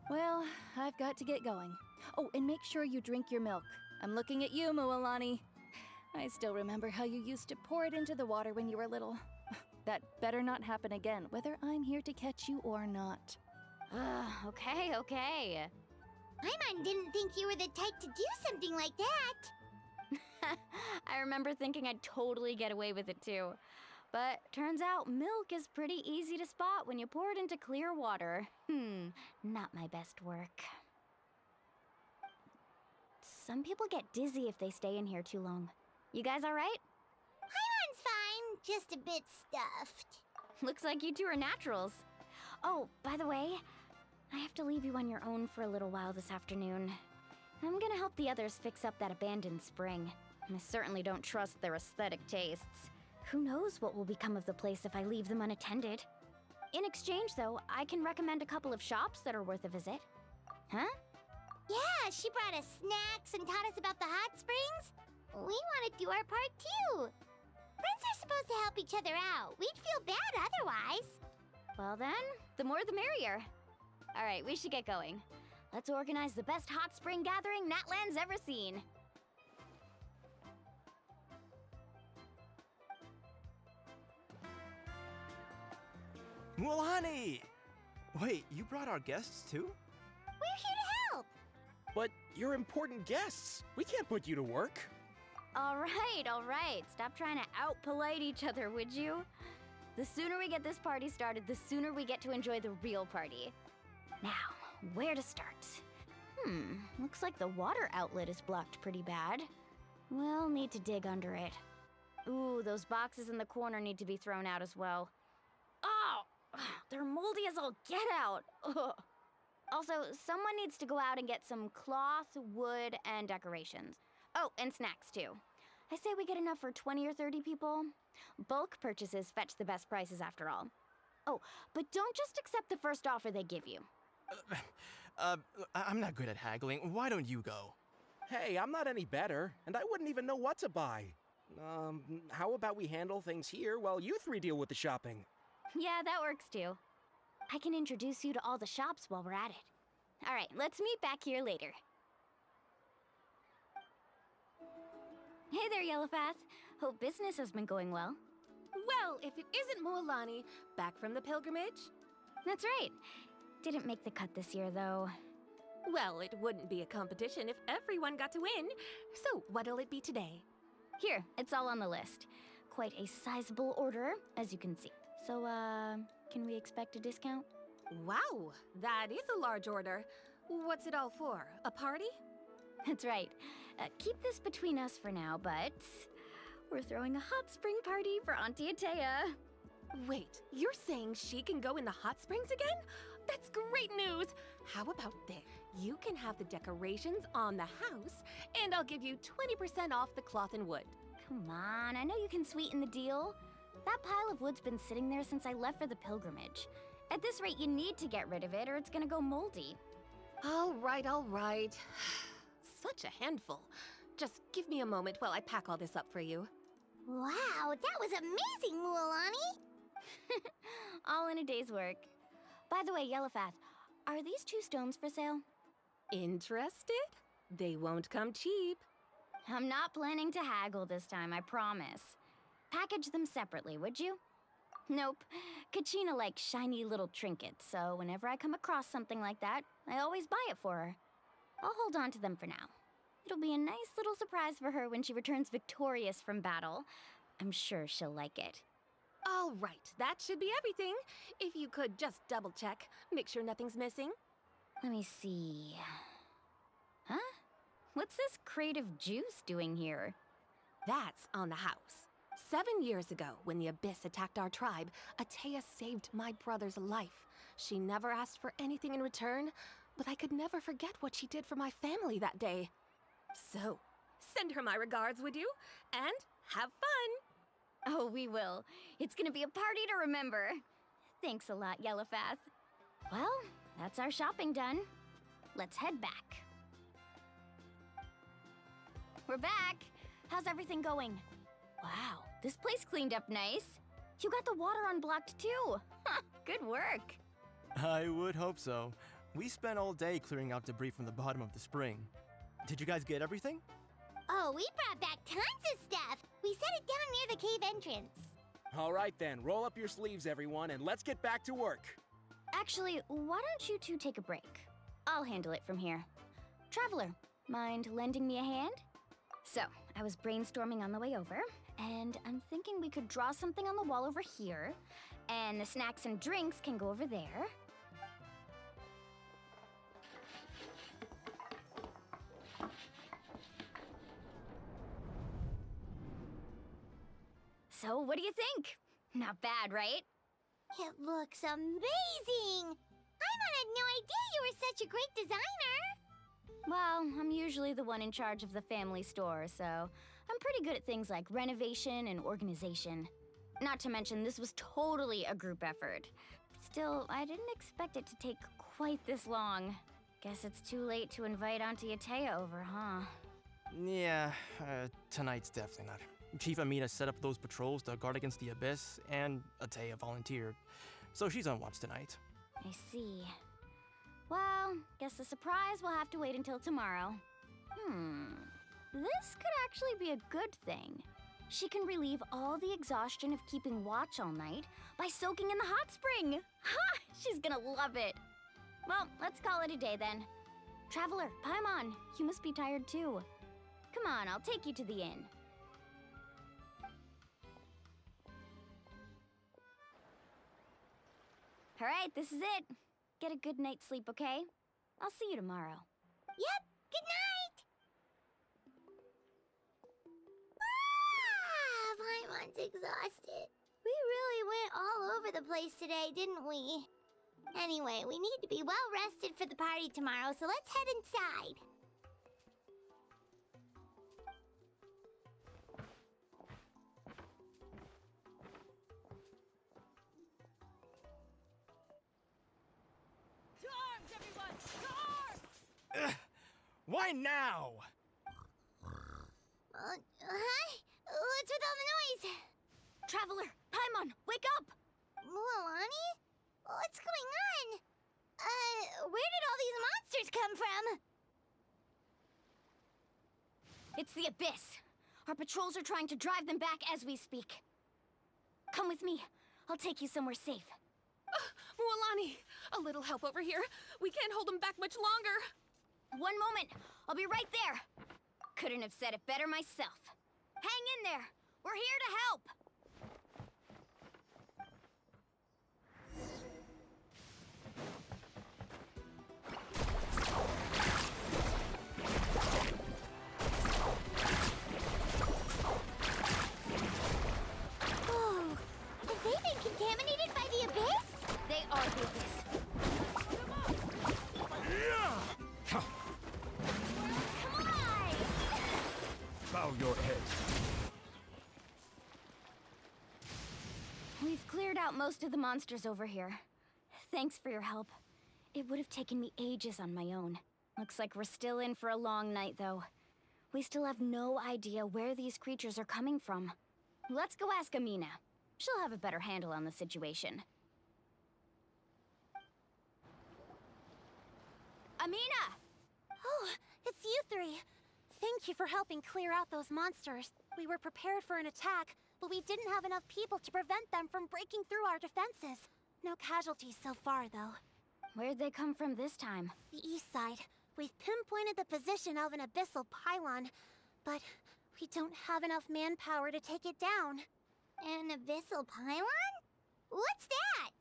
Speaker 22: Well, I've got to get going. Oh, and make sure you drink your milk. I'm looking at you, Mualani. I still remember how you used to pour it into the water when you were little. That better not happen again, whether I'm here to catch you or not.
Speaker 8: Okay.
Speaker 4: Paimon didn't think you were the type to do something like that.
Speaker 8: I remember thinking I'd totally get away with it too. But turns out milk is pretty easy to spot when you pour it into clear water. Not my best work. Some people get dizzy if they stay in here too long. You guys all right?
Speaker 4: Paimon's fine, just a bit stuffed.
Speaker 8: Looks like you two are naturals. Oh, by the way, I have to leave you on your own for a little while this afternoon. I'm gonna help the others fix up that abandoned spring. I certainly don't trust their aesthetic tastes. Who knows what will become of the place if I leave them unattended? In exchange, though, I can recommend a couple of shops that are worth a visit. Huh?
Speaker 4: Yeah, she brought us snacks and taught us about the hot springs. We want to do our part too. Friends are supposed to help each other out. We'd feel bad otherwise.
Speaker 8: Well then, the more the merrier. All right, we should get going. Let's organize the best hot spring gathering Natlan's ever seen.
Speaker 6: Mualani! Wait, you brought our guests too?
Speaker 4: We're here to help.
Speaker 9: But you're important guests. We can't put you to work.
Speaker 8: All right. Stop trying to out-polite each other, would you? The sooner we get this party started, the sooner we get to enjoy the real party. Now, where to start? Looks like the water outlet is blocked pretty bad. We'll need to dig under it. Ooh, those boxes in the corner need to be thrown out as well. Oh, they're moldy as all get out. Ugh. Also, someone needs to go out and get some cloth, wood, and decorations. Oh, and snacks too. I say we get enough for 20 or 30 people. Bulk purchases fetch the best prices after all. Oh, but don't just accept the first offer they give you.
Speaker 6: I'm not good at haggling. Why don't you go?
Speaker 9: Hey, I'm not any better, and I wouldn't even know what to buy. How about we handle things here while you three deal with the shopping?
Speaker 8: Yeah, that works too. I can introduce you to all the shops while we're at it. All right, let's meet back here later. Hey there, Yellowfast. Hope business has been going well.
Speaker 21: Well, if it isn't Mualani, back from the pilgrimage?
Speaker 8: That's right. Didn't make the cut this year, though.
Speaker 21: Well, it wouldn't be a competition if everyone got to win. So, what'll it be today?
Speaker 8: Here, it's all on the list. Quite a sizable order, as you can see. So, can we expect a discount?
Speaker 19: Wow, that is a large order. What's it all for? A party?
Speaker 8: That's right. Keep this between us for now, but we're throwing a hot spring party for Auntie Atea.
Speaker 3: Wait, you're saying she can go in the hot springs again? That's great news! How about this? You can have the decorations on the house, and I'll give you 20% off the cloth and wood.
Speaker 8: Come on, I know you can sweeten the deal. That pile of wood's been sitting there since I left for the pilgrimage. At this rate, you need to get rid of it or it's gonna go moldy.
Speaker 3: All right, all right. Such a handful. Just give me a moment while I pack all this up for you.
Speaker 4: Wow, that was amazing, Mualani!
Speaker 8: All in a day's work. By the way, Yellowfath, are these 2 stones for sale?
Speaker 3: Interested? They won't come cheap.
Speaker 8: I'm not planning to haggle this time, I promise. Package them separately, would you? Nope. Kachina likes shiny little trinkets, so whenever I come across something like that, I always buy it for her. I'll hold on to them for now. It'll be a nice little surprise for her when she returns victorious from battle. I'm sure she'll like it.
Speaker 3: All right, that should be everything. If you could just double check, make sure nothing's missing.
Speaker 8: Let me see. Huh? What's this crate of juice doing here?
Speaker 3: That's on the house. 7 years ago, when the Abyss attacked our tribe, Atea saved my brother's life. She never asked for anything in return, but I could never forget what she did for my family that day. So, send her my regards, would you? And have fun!
Speaker 8: Oh, we will. It's gonna be a party to remember. Thanks a lot, Yellowfath. Well, that's our shopping done. Let's head back. We're back! How's everything going? Wow, this place cleaned up nice. You got the water unblocked too. Good work.
Speaker 6: I would hope so. We spent all day clearing out debris from the bottom of the spring. Did you guys get everything?
Speaker 4: Oh, we brought back tons of stuff. We set it down near the cave entrance.
Speaker 9: All right then, roll up your sleeves, everyone, and let's get back to work.
Speaker 8: Actually, why don't you two take a break? I'll handle it from here. Traveler, mind lending me a hand? So, I was brainstorming on the way over, and I'm thinking we could draw something on the wall over here, and the snacks and drinks can go over there. So, what do you think? Not bad, right?
Speaker 4: It looks amazing! Paimon had no idea you were such a great designer!
Speaker 8: Well, I'm usually the one in charge of the family store, so I'm pretty good at things like renovation and organization. Not to mention, this was totally a group effort. Still, I didn't expect it to take quite this long. Guess it's too late to invite Auntie Atea over, huh?
Speaker 6: Yeah, tonight's definitely not. Chief Amina set up those patrols to guard against the Abyss, and Atea volunteered. So she's on watch tonight.
Speaker 8: I see. Well, guess the surprise will have to wait until tomorrow. This could actually be a good thing. She can relieve all the exhaustion of keeping watch all night by soaking in the hot spring. Ha! She's gonna love it. Well, let's call it a day then. Traveler, Paimon, you must be tired too. Come on, I'll take you to the inn. All right, this is it. Get a good night's sleep, okay? I'll see you tomorrow.
Speaker 4: Yep, good night! Ah, Paimon's exhausted. We really went all over the place today, didn't we? Anyway, we need to be well rested for the party tomorrow, so let's head inside.
Speaker 14: Why now?
Speaker 4: Hi? What's with all the noise?
Speaker 8: Traveler, Paimon, wake up!
Speaker 4: Mualani? What's going on? Where did all these monsters come from?
Speaker 8: It's the Abyss. Our patrols are trying to drive them back as we speak. Come with me. I'll take you somewhere safe.
Speaker 3: Mualani, a little help over here. We can't hold them back much longer.
Speaker 8: 1 moment. I'll be right there. Couldn't have said it better myself. Hang in there. We're here to help.
Speaker 12: Bow your head.
Speaker 8: We've cleared out most of the monsters over here. Thanks for your help. It would have taken me ages on my own. Looks like we're still in for a long night, though. We still have no idea where these creatures are coming from. Let's go ask Amina. She'll have a better handle on the situation. Amina!
Speaker 4: Oh, it's you three. Thank you for helping clear out those monsters. We were prepared for an attack, but we didn't have enough people to prevent them from breaking through our defenses. No casualties so far, though.
Speaker 8: Where'd they come from this time?
Speaker 4: The east side. We've pinpointed the position of an abyssal pylon, but we don't have enough manpower to take it down.
Speaker 1: An abyssal pylon? What's that?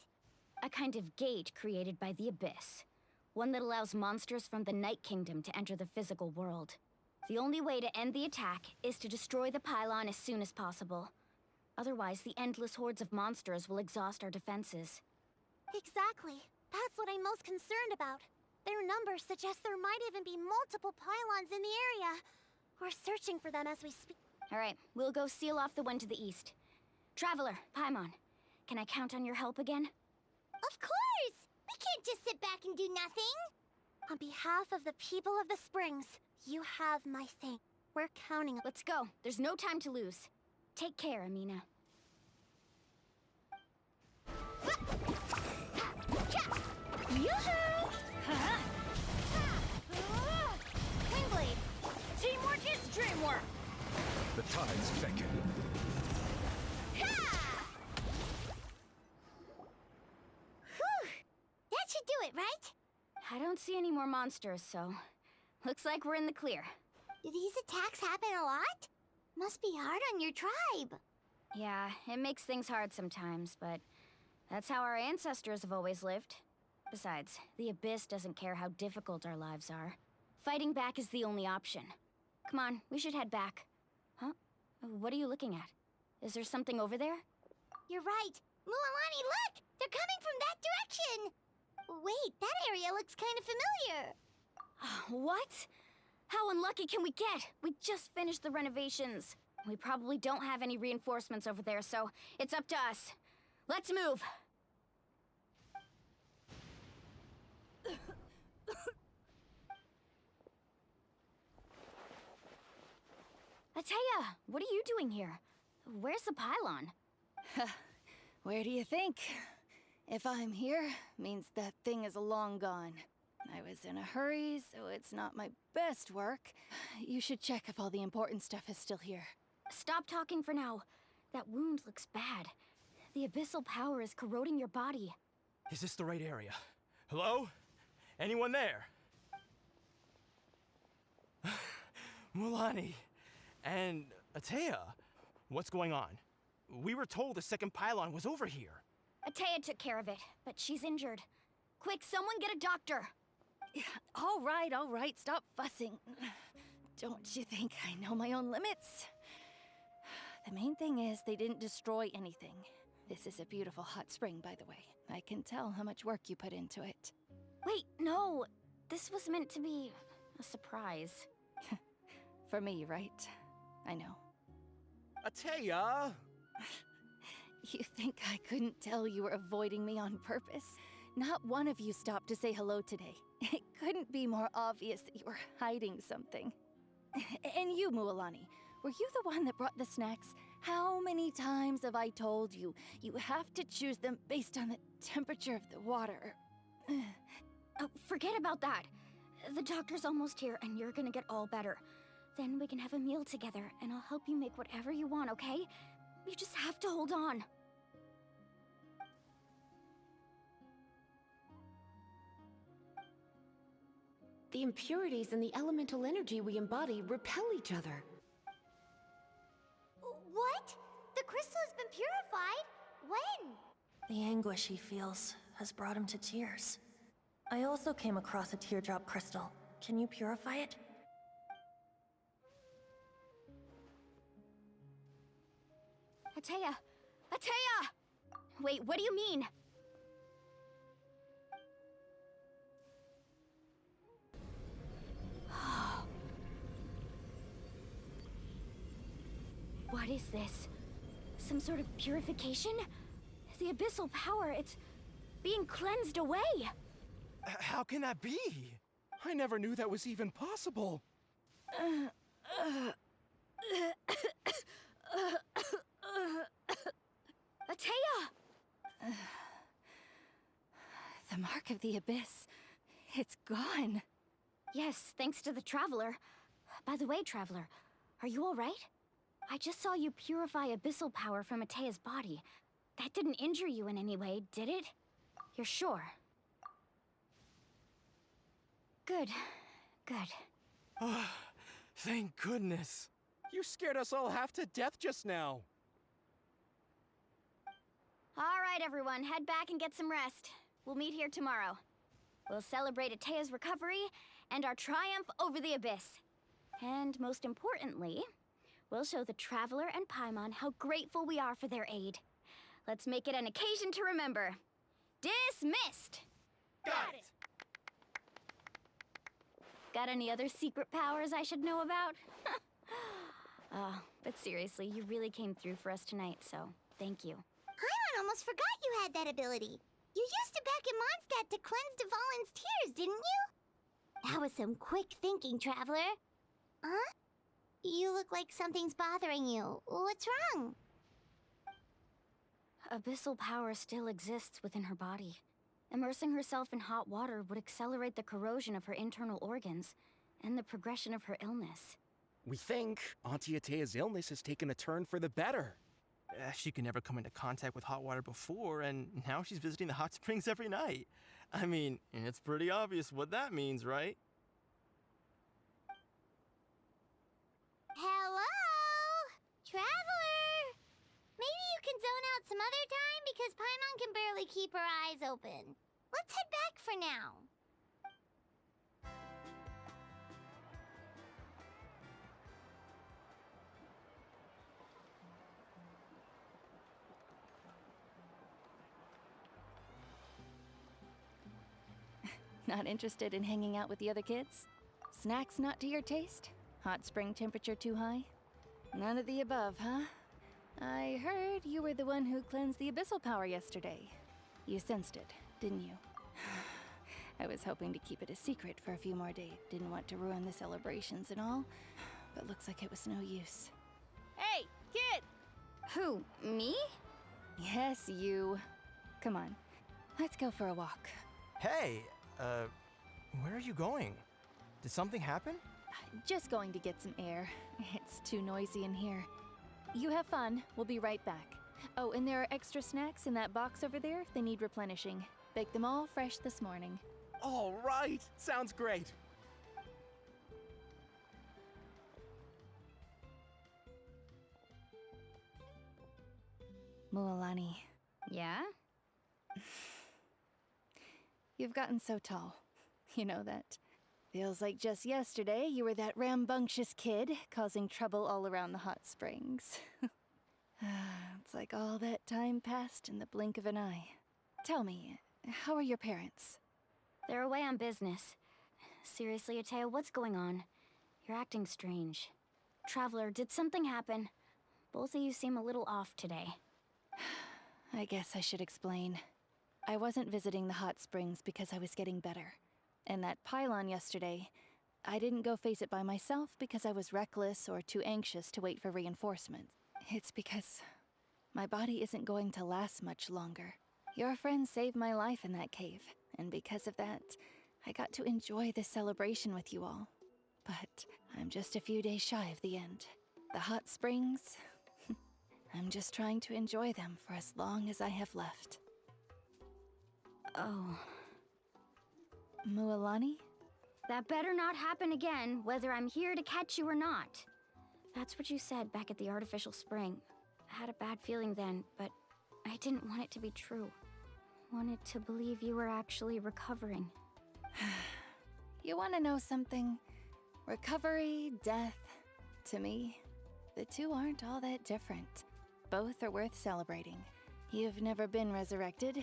Speaker 8: A kind of gate created by the Abyss. One that allows monsters from the Night Kingdom to enter the physical world. The only way to end the attack is to destroy the pylon as soon as possible. Otherwise, the endless hordes of monsters will exhaust our defenses.
Speaker 4: Exactly. That's what I'm most concerned about. Their numbers suggest there might even be multiple pylons in the area. We're searching for them as we speak.
Speaker 8: All right, we'll go seal off the one to the east. Traveler, Paimon, can I count on your help again?
Speaker 1: Of course! We can't just sit back and do nothing!
Speaker 4: On behalf of the people of the Springs, you have my thanks. We're counting.
Speaker 8: Let's go. There's no time to lose. Take care, Amina.
Speaker 1: Yoo-hoo! Wingblade! Teamwork is dreamwork!
Speaker 12: The tides beckon.
Speaker 1: That should do it, right?
Speaker 8: I don't see any more monsters, so... Looks like we're in the clear.
Speaker 1: Do these attacks happen a lot? Must be hard on your tribe.
Speaker 8: Yeah, it makes things hard sometimes, but... That's how our ancestors have always lived. Besides, the Abyss doesn't care how difficult our lives are. Fighting back is the only option. Come on, we should head back. Huh? What are you looking at? Is there something over there?
Speaker 1: You're right. Mualani, look! They're coming from that direction! Wait, that area looks kind of familiar.
Speaker 8: What? How unlucky can we get? We just finished the renovations. We probably don't have any reinforcements over there, so it's up to us. Let's move! Ateya, what are you doing here? Where's the pylon?
Speaker 22: Where do you think? If I'm here, means that thing is long gone. I was in a hurry, so it's not my best work. You should check if all the important stuff is still here.
Speaker 8: Stop talking for now. That wound looks bad. The abyssal power is corroding your body.
Speaker 14: Is this the right area? Hello? Anyone there? Mulani and Ateya, what's going on? We were told the second pylon was over here.
Speaker 8: Ateya took care of it, but she's injured. Quick, someone get a doctor!
Speaker 22: All right, stop fussing. Don't you think I know my own limits? The main thing is they didn't destroy anything. This is a beautiful hot spring, by the way. I can tell how much work you put into it.
Speaker 8: Wait, no! This was meant to be a surprise.
Speaker 22: For me, right? I know.
Speaker 9: Ateya!
Speaker 22: You think I couldn't tell you were avoiding me on purpose? Not one of you stopped to say hello today. It couldn't be more obvious that you were hiding something. And you, Mualani, were you the one that brought the snacks? How many times have I told you, you have to choose them based on the temperature of the water?
Speaker 8: Oh, forget about that. The doctor's almost here, and you're gonna get all better. Then we can have a meal together, and I'll help you make whatever you want, okay? You just have to hold on.
Speaker 3: The impurities in the elemental energy we embody repel each other.
Speaker 4: What? The crystal has been purified? When?
Speaker 10: The anguish he feels has brought him to tears. I also came across a teardrop crystal. Can you purify it?
Speaker 8: Ateya! Ateya! Wait, what do you mean? What is this? Some sort of purification? The abyssal power, it's being cleansed away.
Speaker 14: How can that be?
Speaker 9: I never knew that was even possible.
Speaker 8: Atea!
Speaker 22: The mark of the abyss. It's gone.
Speaker 8: Yes, thanks to the Traveler. By the way, Traveler, are you alright? I just saw you purify abyssal power from Atea's body. That didn't injure you in any way, did it? You're sure? Good. Good.
Speaker 14: Oh, thank goodness.
Speaker 9: You scared us all half to death just now.
Speaker 8: Alright, everyone, head back and get some rest. We'll meet here tomorrow. We'll celebrate Atea's recovery and our triumph over the abyss. And most importantly, we'll show the Traveler and Paimon how grateful we are for their aid. Let's make it an occasion to remember. Dismissed!
Speaker 14: Got it!
Speaker 8: Got any other secret powers I should know about? But seriously, you really came through for us tonight, so thank you.
Speaker 4: Paimon almost forgot you had that ability. You used it back in Mondstadt to cleanse Dvalin's tears, didn't you? That was some quick thinking, Traveler. Huh? You look like something's bothering you. What's wrong?
Speaker 8: Abyssal power still exists within her body. Immersing herself in hot water would accelerate the corrosion of her internal organs and the progression of her illness.
Speaker 9: We think Auntie Atea's illness has taken a turn for the better.
Speaker 6: She could never come into contact with hot water before, and now she's visiting the hot springs every night. I mean, it's pretty obvious what that means, right?
Speaker 4: Hello? Traveler? Maybe you can zone out some other time because Paimon can barely keep her eyes open. Let's head back for now.
Speaker 22: Not interested in hanging out with the other kids? Snacks not to your taste? Hot spring temperature too high? None of the above, huh? I heard you were the one who cleansed the abyssal power yesterday. You sensed it, didn't you? I was hoping to keep it a secret for a few more days. Didn't want to ruin the celebrations and all, but looks like it was no use.
Speaker 17: Hey, kid!
Speaker 8: Who, me?
Speaker 22: Yes, you. Come on, let's go for a walk.
Speaker 6: Hey, where are you going? Did something happen?
Speaker 22: Just going to get some air. It's too noisy in here. You have fun. We'll be right back. Oh, and there are extra snacks in that box over there if they need replenishing. Baked them all fresh this morning.
Speaker 9: All right, sounds great.
Speaker 22: Mualani.
Speaker 8: Yeah?
Speaker 22: You've gotten so tall. You know that. Feels like just yesterday you were that rambunctious kid causing trouble all around the hot springs. It's like all that time passed in the blink of an eye. Tell me, how are your parents?
Speaker 8: They're away on business. Seriously, Atea, what's going on? You're acting strange. Traveler, did something happen? Both of you seem a little off today.
Speaker 22: I guess I should explain. I wasn't visiting the hot springs because I was getting better. And that pylon yesterday, I didn't go face it by myself because I was reckless or too anxious to wait for reinforcements. It's because my body isn't going to last much longer. Your friend saved my life in that cave, and because of that, I got to enjoy this celebration with you all. But I'm just a few days shy of the end. The hot springs, I'm just trying to enjoy them for as long as I have left.
Speaker 8: Oh.
Speaker 22: Mualani?
Speaker 8: That better not happen again, whether I'm here to catch you or not. That's what you said back at the artificial spring. I had a bad feeling then, but I didn't want it to be true. Wanted to believe you were actually recovering.
Speaker 22: You want to know something? Recovery, death, to me, the two aren't all that different. Both are worth celebrating. You've never been resurrected,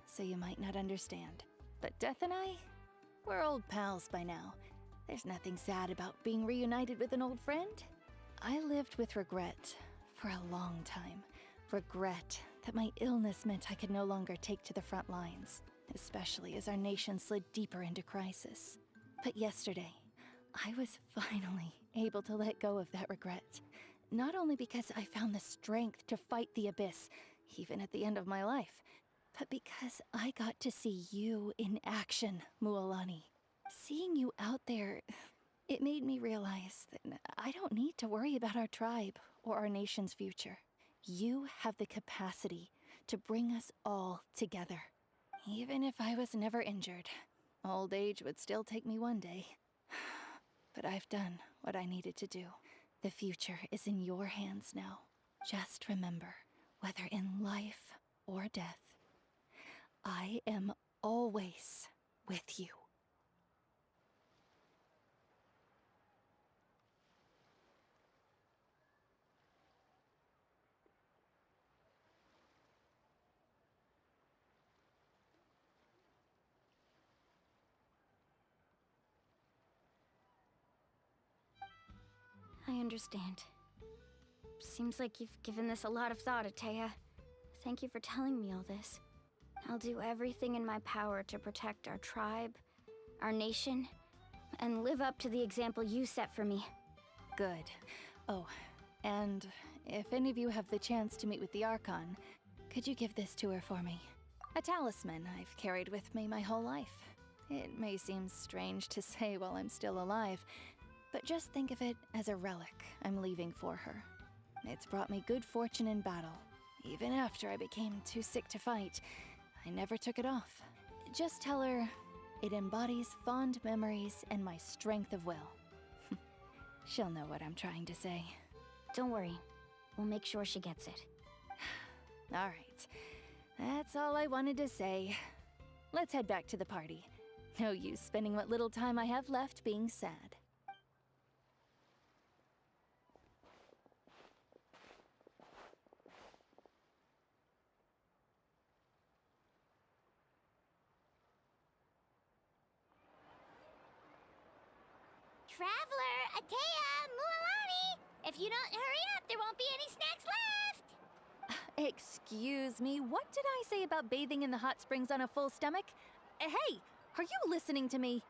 Speaker 22: so you might not understand. But Death and I, we're old pals by now. There's nothing sad about being reunited with an old friend. I lived with regret For a long time, regret that my illness meant I could no longer take to the front lines, especially as our nation slid deeper into crisis. But yesterday, I was finally able to let go of that regret. Not only because I found the strength to fight the abyss, even at the end of my life, but because I got to see you in action, Mualani. Seeing you out there, it made me realize that I don't need to worry about our tribe or our nation's future. You have the capacity to bring us all together. Even if I was never injured, old age would still take me one day. But I've done what I needed to do. The future is in your hands now. Just remember, whether in life or death, I am always with you.
Speaker 8: I understand. Seems like you've given this a lot of thought, Atea. Thank you for telling me all this. I'll do everything in my power to protect our tribe, our nation, and live up to the example you set for me.
Speaker 22: Good. Oh, and if any of you have the chance to meet with the Archon, could you give this to her for me? A talisman I've carried with me my whole life. It may seem strange to say while I'm still alive, but just think of it as a relic I'm leaving for her. It's brought me good fortune in battle. Even after I became too sick to fight, I never took it off. Just tell her it embodies fond memories and my strength of will. She'll know what I'm trying to say.
Speaker 8: Don't worry. We'll make sure she gets it.
Speaker 22: All right. That's all I wanted to say. Let's head back to the party. No use spending what little time I have left being sad.
Speaker 4: Traveler, Atea, Mualani! If you don't hurry up, there won't be any snacks left!
Speaker 22: Excuse me, what did I say about bathing in the hot springs on a full stomach? Hey, are you listening to me?